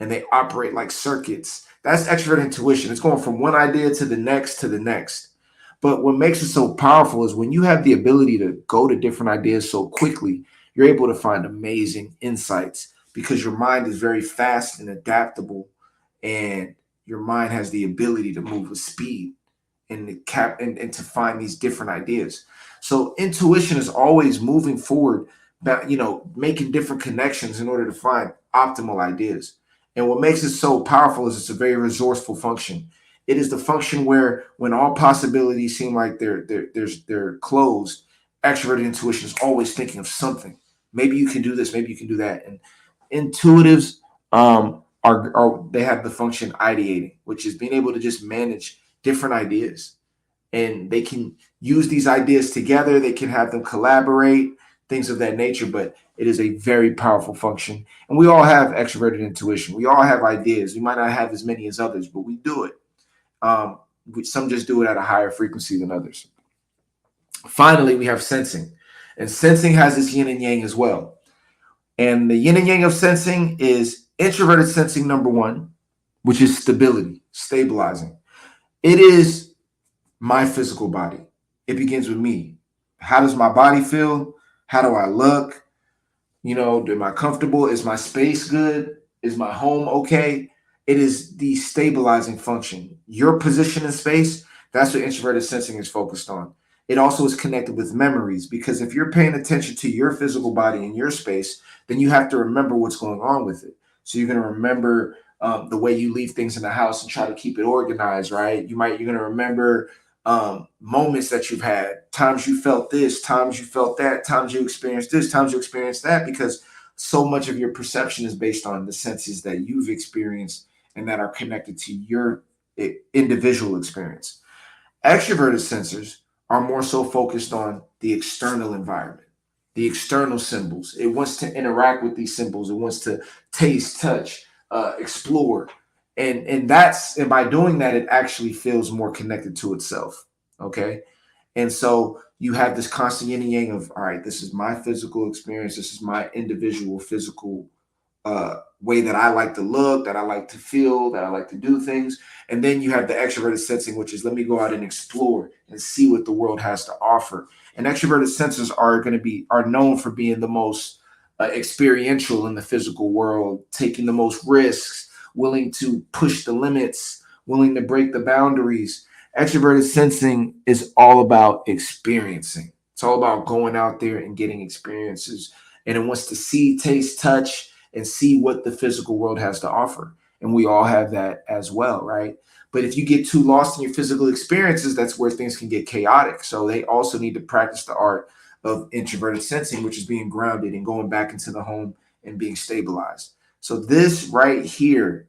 and they operate like circuits. That's extroverted intuition. It's going from one idea to the next to the next. But what makes it so powerful is when you have the ability to go to different ideas so quickly, you're able to find amazing insights because your mind is very fast and adaptable, and your mind has the ability to move with speed and to find these different ideas. So intuition is always moving forward, making different connections in order to find optimal ideas. And what makes it so powerful is it's a very resourceful function. It is the function where when all possibilities seem like they're closed, extroverted intuition is always thinking of something. Maybe you can do this, maybe you can do that. And intuitives are they have the function ideating, which is being able to just manage different ideas, and they can use these ideas together. They can have them collaborate, things of that nature. But it is a very powerful function, and we all have extroverted intuition. We all have ideas. We might not have as many as others, but we do it. Um, some just do it at a higher frequency than others. Finally, we have sensing, and sensing has this yin and yang as well. And the yin and yang of sensing is introverted sensing number one, which is stability, stabilizing. It is my physical body. It begins with me. How does my body feel? How do I look? Am I comfortable? Is my space good? Is my home okay? It is the stabilizing function. Your position in space, that's what introverted sensing is focused on. It also is connected with memories, because if you're paying attention to your physical body and your space, then you have to remember what's going on with it. So you're going to remember the way you leave things in the house and try to keep it organized, right? You're going to remember moments that you've had, times you felt this, times you felt that, times you experienced this, times you experienced that, because so much of your perception is based on the senses that you've experienced and that are connected to your individual experience. Extroverted sensors are more so focused on the external environment, the external symbols. It wants to interact with these symbols. It wants to taste, touch, explore, and by doing that, it actually feels more connected to itself. Okay, and so you have this constant yin and yang of, all right, this is my physical experience. This is my individual physical way that I like to look, that I like to feel, that I like to do things. And then you have the extroverted sensing, which is let me go out and explore and see what the world has to offer. And extroverted sensors are known for being the most experiential in the physical world, taking the most risks, willing to push the limits, willing to break the boundaries. Extroverted sensing is all about experiencing. It's all about going out there and getting experiences. And it wants to see, taste, touch, and see what the physical world has to offer. And we all have that as well, right? But if you get too lost in your physical experiences, that's where things can get chaotic. So they also need to practice the art of introverted sensing, which is being grounded and going back into the home and being stabilized. So this right here,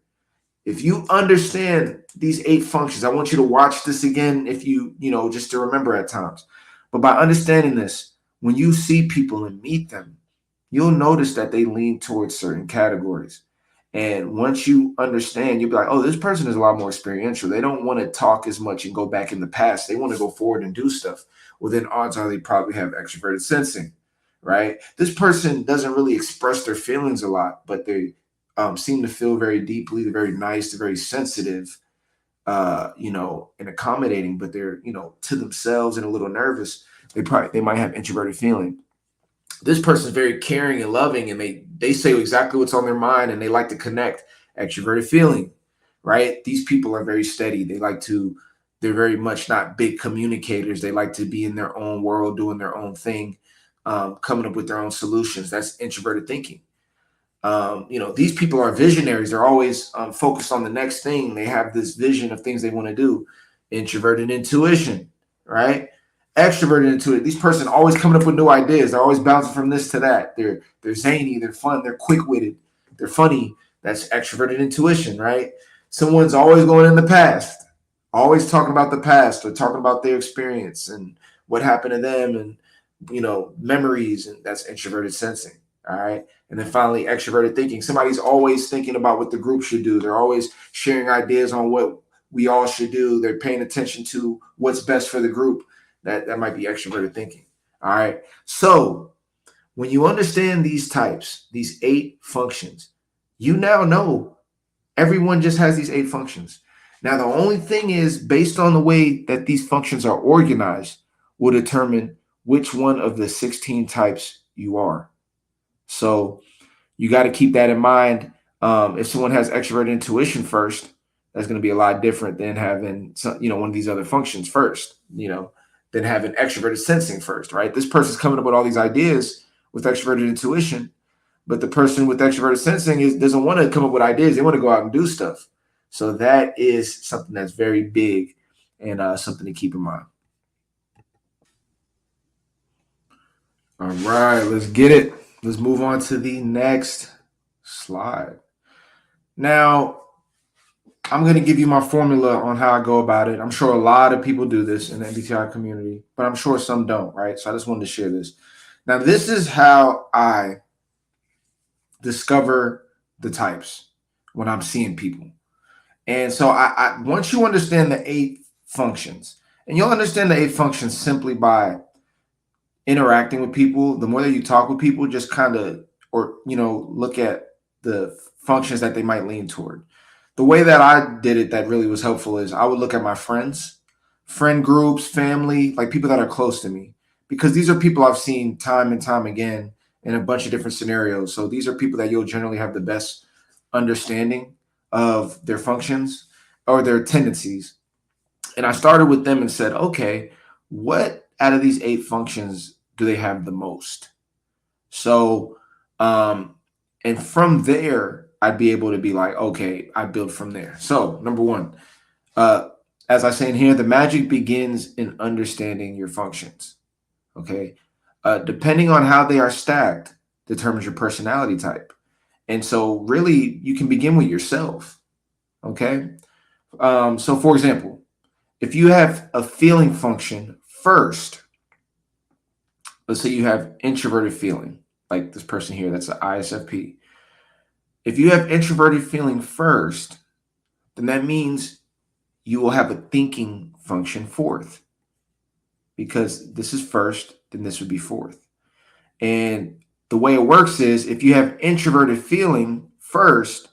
if you understand these 8 functions, I want you to watch this again if just to remember at times. But by understanding this, when you see people and meet them, you'll notice that they lean towards certain categories. And once you understand, you'll be like, oh, this person is a lot more experiential. They don't want to talk as much and go back in the past. They want to go forward and do stuff. Well, then odds are they probably have extroverted sensing, right? This person doesn't really express their feelings a lot, but they seem to feel very deeply. They're very nice. They're very sensitive, and accommodating, but they're, to themselves and a little nervous. They might have introverted feeling. This person's very caring and loving, and they say exactly what's on their mind, and they like to connect. Extroverted feeling, right? These people are very steady. They're very much not big communicators. They like to be in their own world, doing their own thing, coming up with their own solutions. That's introverted thinking. These people are visionaries. They're always focused on the next thing. They have this vision of things they want to do. Introverted intuition, right? Extroverted intuition. These person always coming up with new ideas. They're always bouncing from this to that. They're zany. They're fun. They're quick witted. They're funny. That's extroverted intuition, right? Someone's always going in the past, always talking about the past or talking about their experience and what happened to them, and memories, and that's introverted sensing. All right. And then finally, extroverted thinking. Somebody's always thinking about what the group should do. They're always sharing ideas on what we all should do. They're paying attention to what's best for the group. That might be extroverted thinking. All right. So when you understand these types, these 8 functions, you now know everyone just has these 8 functions. Now, the only thing is, based on the way that these functions are organized, will determine which one of the 16 types you are. So you got to keep that in mind. If someone has extroverted intuition first, that's going to be a lot different than having one of these other functions first, than having extroverted sensing first, right? This person's coming up with all these ideas with extroverted intuition, but the person with extroverted sensing doesn't want to come up with ideas. They want to go out and do stuff. So that is something that's very big, and something to keep in mind. All right, let's get it. Let's move on to the next slide. Now, I'm going to give you my formula on how I go about it. I'm sure a lot of people do this in the MBTI community, but I'm sure some don't, right? So I just wanted to share this. Now, this is how I discover the types when I'm seeing people. And so I once you understand the 8 functions, and you'll understand the 8 functions simply by interacting with people. The more that you talk with people, just kind of, or look at the functions that they might lean toward. The way that I did it that really was helpful is I would look at my friends, friend groups, family, like people that are close to me, because these are people I've seen time and time again in a bunch of different scenarios. So these are people that you'll generally have the best understanding of their functions or their tendencies. And I started with them and said, okay, what out of these 8 functions do they have the most? So, and from there, I'd be able to be like, okay, I build from there. So, number one, uh, as I say in here, the magic begins in understanding your functions. Okay. Depending on how they are stacked, determines your personality type. And so, really, you can begin with yourself. Okay. So, for example, if you have a feeling function first, let's say you have introverted feeling, like this person here, that's an ISFP. If you have introverted feeling first, then that means you will have a thinking function fourth, because this is first, then this would be fourth. And the way it works is if you have introverted feeling first,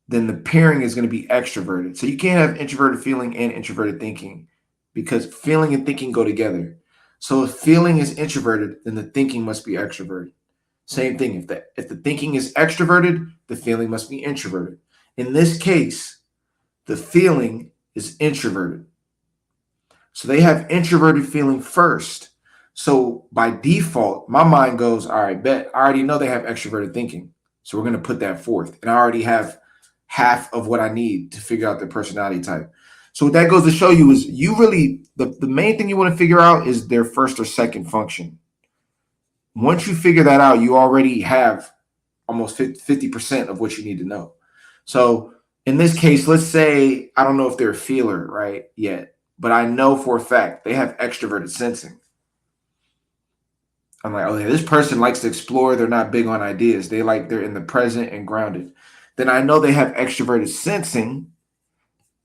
then the pairing is going to be extroverted. So you can't have introverted feeling and introverted thinking, because feeling and thinking go together. So if feeling is introverted, then the thinking must be extroverted. Same thing. If the thinking is extroverted, the feeling must be introverted. In this case, the feeling is introverted. So they have introverted feeling first. So by default, my mind goes, all right, bet I already know they have extroverted thinking. So we're going to put that fourth. And I already have half of what I need to figure out their personality type. So what that goes to show you is you really, the main thing you want to figure out is their first or second function. Once you figure that out, you already have almost 50% of what you need to know. So in this case, let's say I don't know if they're a feeler, right, yet, but I know for a fact they have extroverted sensing. I'm like, okay, this person likes to explore. They're not big on ideas. They're in the present and grounded. Then I know they have extroverted sensing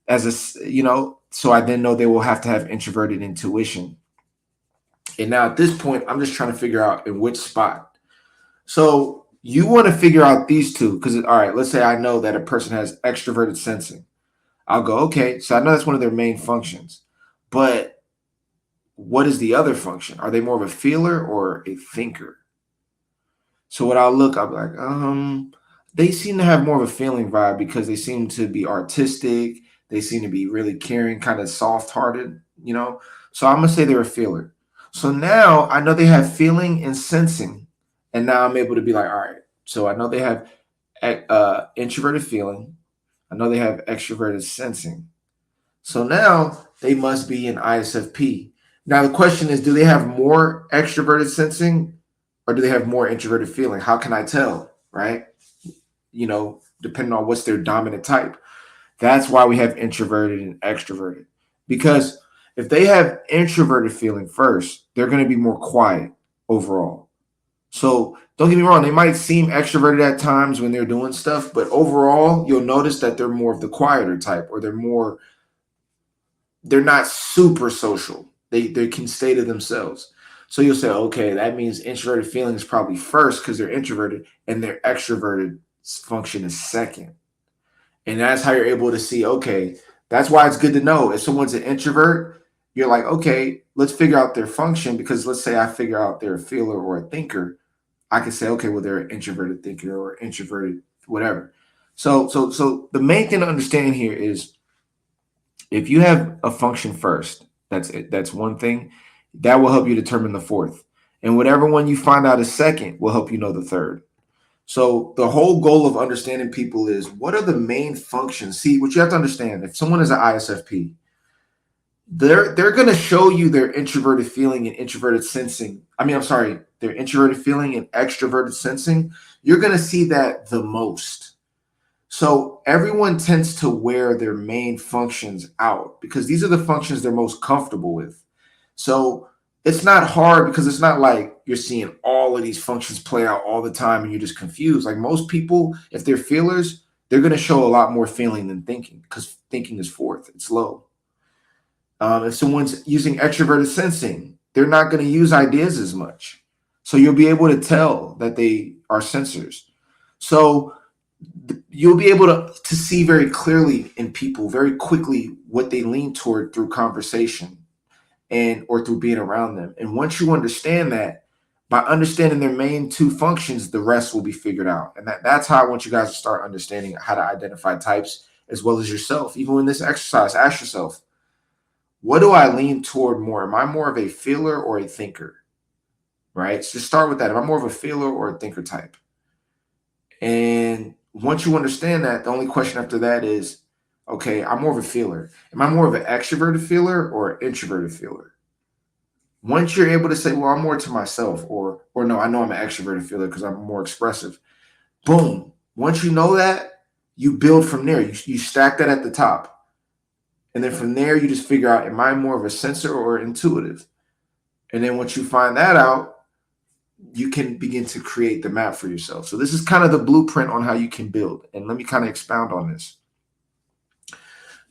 so I then know they will have to have introverted intuition. And now at this point, I'm just trying to figure out in which spot. So you want to figure out these two because, all right, let's say I know that a person has extroverted sensing. I'll go, okay, so I know that's one of their main functions. But what is the other function? Are they more of a feeler or a thinker? So what I'll be like, they seem to have more of a feeling vibe because they seem to be artistic. They seem to be really caring, kind of soft-hearted. So I'm gonna say they're a feeler. So now I know they have feeling and sensing, and now I'm able to be like, all right. So I know they have introverted feeling. I know they have extroverted sensing. So now they must be an ISFP. Now the question is, do they have more extroverted sensing or do they have more introverted feeling? How can I tell, right? Depending on what's their dominant type. That's why we have introverted and extroverted. Because if they have introverted feeling first, they're going to be more quiet overall. So don't get me wrong, they might seem extroverted at times when they're doing stuff, but overall, you'll notice that they're more of the quieter type, or they're not super social. They can stay to themselves. So you'll say, okay, that means introverted feeling is probably first because they're introverted, and their extroverted function is second. And that's how you're able to see, okay, that's why it's good to know if someone's an introvert, you're like, okay, let's figure out their function, because let's say I figure out they're a feeler or a thinker. I can say, okay, well, they're an introverted thinker or introverted whatever. So the main thing to understand here is if you have a function first, that's it. That's one thing that will help you determine the fourth. And whatever one you find out is second will help you know the third. So the whole goal of understanding people is what are the main functions? See, what you have to understand, if someone is an ISFP, they're going to show you their introverted feeling and introverted sensing. I'm sorry, their introverted feeling and extroverted sensing. You're going to see that the most. So everyone tends to wear their main functions out because these are the functions they're most comfortable with. So it's not hard because it's not like you're seeing all of these functions play out all the time and you're just confused. Like most people, if they're feelers, they're going to show a lot more feeling than thinking because thinking is fourth, it's low. If someone's using extroverted sensing, they're not going to use ideas as much. So you'll be able to tell that they are sensors. So you'll be able to see very clearly in people very quickly what they lean toward through conversation and or through being around them. And once you understand that, by understanding their main two functions, the rest will be figured out. And that's how I want you guys to start understanding how to identify types as well as yourself. Even in this exercise, ask yourself, what do I lean toward more? Am I more of a feeler or a thinker? Right? So just start with that. Am I more of a feeler or a thinker type? And once you understand that, the only question after that is, okay, I'm more of a feeler. Am I more of an extroverted feeler or an introverted feeler? Once you're able to say, well, I'm more to myself, or no, I know I'm an extroverted feeler because I'm more expressive. Boom. Once you know that, you build from there. You stack that at the top. And then from there, you just figure out, am I more of a sensor or intuitive? And then once you find that out, you can begin to create the map for yourself. So this is kind of the blueprint on how you can build. And let me kind of expound on this.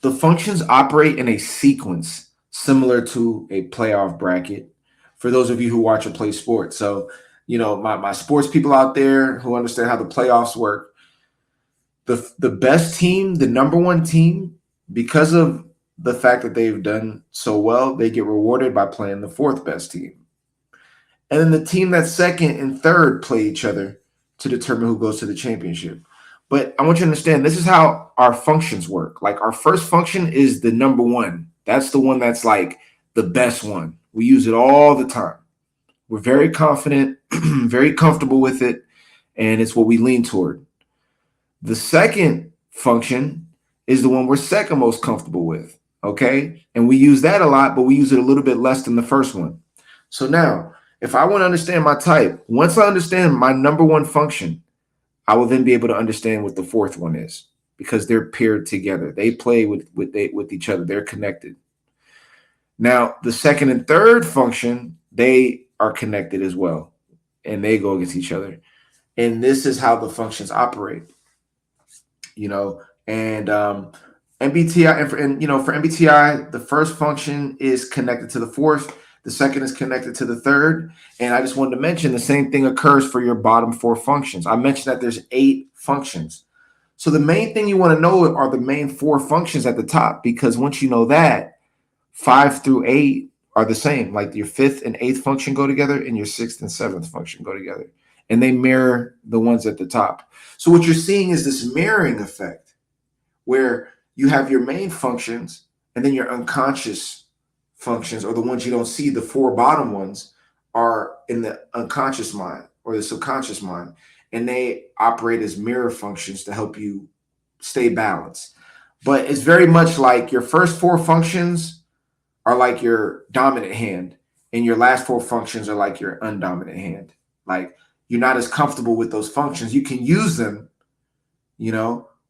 The functions operate in a sequence similar to a playoff bracket for those of you who watch or play sports. So, my sports people out there who understand how the playoffs work, the best team, the number one team, because of the fact that they've done so well, they get rewarded by playing the fourth best team. And then the team that's second and third play each other to determine who goes to the championship. But I want you to understand this is how our functions work. Like our first function is the number one. That's the one that's like the best one. We use it all the time. We're very confident, very comfortable with it, and it's what we lean toward. The second function is the one we're second most comfortable with. Okay. And we use that a lot, but we use it a little bit less than the first one. So now, if I want to understand my type, once I understand my number one function, I will then be able to understand what the fourth one is because they're paired together. They play with each other. They're connected. Now, the second and third function, they are connected as well, and they go against each other. And this is how the functions operate. And MBTI, for MBTI, the first function is connected to the fourth. The second is connected to the third. And I just wanted to mention the same thing occurs for your bottom four functions. I mentioned that there's 8 functions. So the main thing you want to know are the main 4 functions at the top, because once you know that, 5 through 8 are the same. Like your 5th and 8th function go together and your 6th and 7th function go together. And they mirror the ones at the top. So what you're seeing is this mirroring effect where you have your main functions and then your unconscious functions, or the ones you don't see, the 4 bottom ones, are in the unconscious mind or the subconscious mind, and they operate as mirror functions to help you stay balanced. But it's very much like your first 4 functions are like your dominant hand, and your last 4 functions are like your undominant hand. Like you're not as comfortable with those functions. You can use them,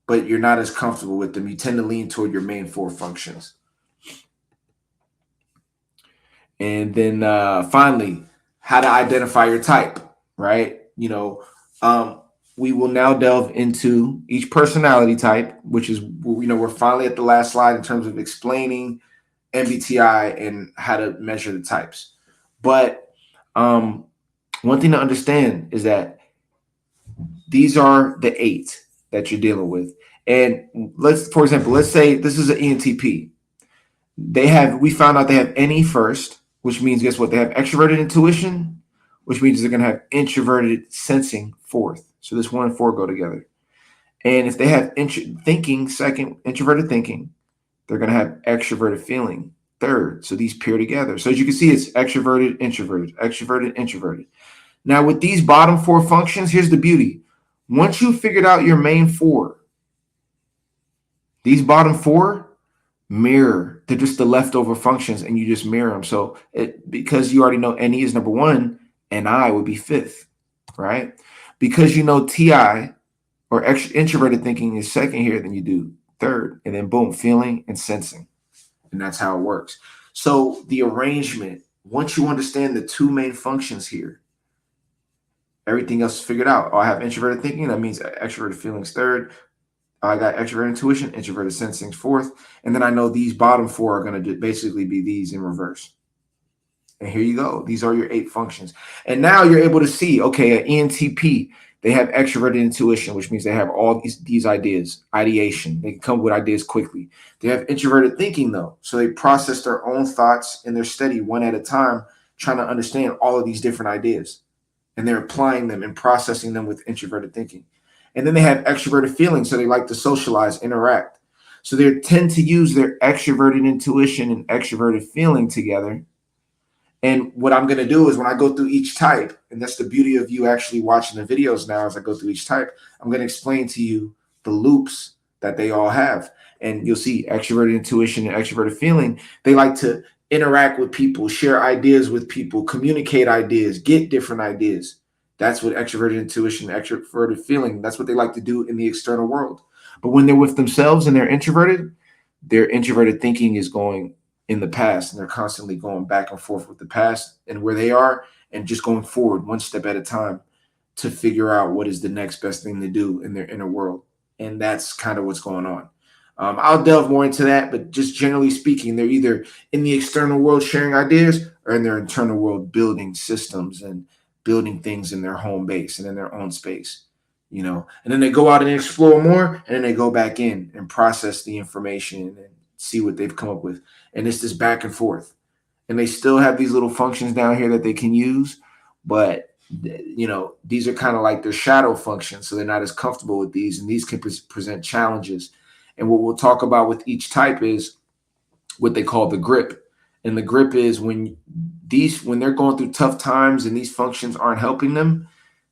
but you're not as comfortable with them. You tend to lean toward your main 4 functions. And then finally, how to identify your type, right? We will now delve into each personality type, which is, we're finally at the last slide in terms of explaining MBTI and how to measure the types. But one thing to understand is that these are the 8 that you're dealing with. And for example, let's say this is an ENTP. We found out they have NE first, which means, guess what? They have extroverted intuition, which means they're going to have introverted sensing fourth. So this 1 and 4 go together. And if they have thinking second, introverted thinking, they're going to have extroverted feeling third. So these pair together. So as you can see, it's extroverted, introverted. Now with these bottom 4 functions, here's the beauty. Once you figured out your main 4, these bottom 4 mirror. They're just the leftover functions, and you just mirror them. So because you already know NE is number one, NI would be fifth, right? Because you know TI or introverted thinking is second here, then you do third, and then boom, feeling and sensing, and that's how it works. So the arrangement, once you understand the two main functions here, everything else is figured out. Oh, I have introverted thinking, that means extroverted feelings third. I got extroverted intuition, introverted sensing fourth, and then I know these bottom four are going to basically be these in reverse. And here you go. These are your 8 functions. And now you're able to see, okay, at ENTP, they have extroverted intuition, which means they have all these ideas, ideation. They can come with ideas quickly. They have introverted thinking, though. So they process their own thoughts and they're steady one at a time, trying to understand all of these different ideas. And they're applying them and processing them with introverted thinking. And then they have extroverted feelings, so they like to socialize, interact. So they tend to use their extroverted intuition and extroverted feeling together. And what I'm going to do is when I go through each type, and that's the beauty of you actually watching the videos now as I go through each type, I'm going to explain to you the loops that they all have. And you'll see extroverted intuition and extroverted feeling. They like to interact with people, share ideas with people, communicate ideas, get different ideas. That's what extroverted intuition, extroverted feeling, that's what they like to do in the external world. But when they're with themselves and they're introverted, their introverted thinking is going in the past, and they're constantly going back and forth with the past and where they are and just going forward one step at a time to figure out what is the next best thing to do in their inner world. And that's kind of what's going on. I'll delve more into that, but just generally speaking, they're either in the external world sharing ideas or in their internal world building systems and building things in their home base and in their own space, and then they go out and explore more, and then they go back in and process the information and see what they've come up with. And it's this back and forth. And they still have these little functions down here that they can use, but these are kind of like their shadow functions, so they're not as comfortable with these, and these can present challenges. And what we'll talk about with each type is what they call the grip. And the grip is when they're going through tough times and these functions aren't helping them,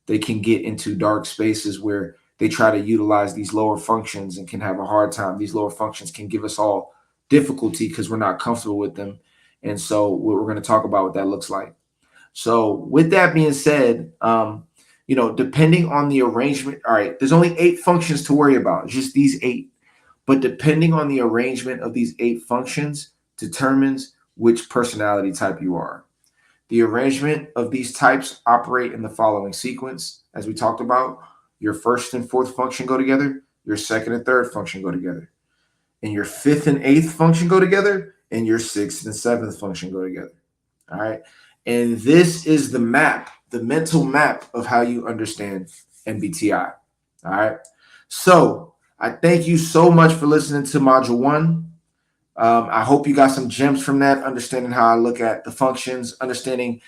they can get into dark spaces where they try to utilize these lower functions and can have a hard time. These lower functions can give us all difficulty because we're not comfortable with them. And so we're going to talk about what that looks like. So with that being said, depending on the arrangement, all right, there's only 8 functions to worry about, just these 8. But depending on the arrangement of these 8 functions determines which personality type you are. The arrangement of these types operate in the following sequence. As we talked about, your first and fourth function go together, your second and third function go together, and your fifth and eighth function go together, and your sixth and seventh function go together. All right. And this is the map, the mental map of how you understand MBTI. All right. So I thank you so much for listening to Module 1. I hope you got some gems from that, understanding how I look at the functions, understanding,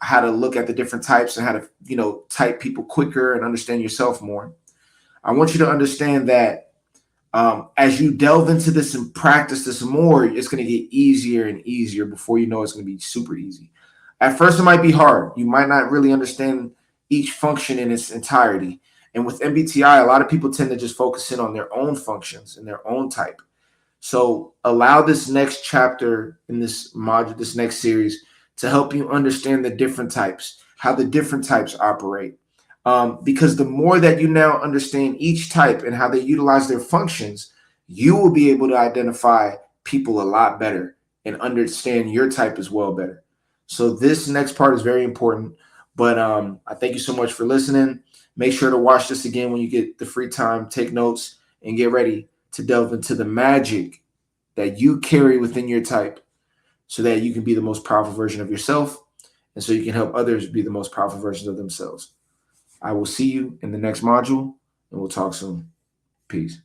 how to look at the different types and how to, type people quicker and understand yourself more. I want you to understand that as you delve into this and practice this more, it's going to get easier and easier. Before you know, it's going to be super easy. At first, it might be hard. You might not really understand each function in its entirety. And with MBTI, a lot of people tend to just focus in on their own functions and their own type. So allow this next chapter in this module, this next series, to help you understand the different types, how the different types operate. Because the more that you now understand each type and how they utilize their functions, you will be able to identify people a lot better and understand your type as well better. So this next part is very important. But I thank you so much for listening. Make sure to watch this again when you get the free time. Take notes and get ready to delve into the magic that you carry within your type so that you can be the most powerful version of yourself and so you can help others be the most powerful versions of themselves. I will see you in the next module, and we'll talk soon. Peace.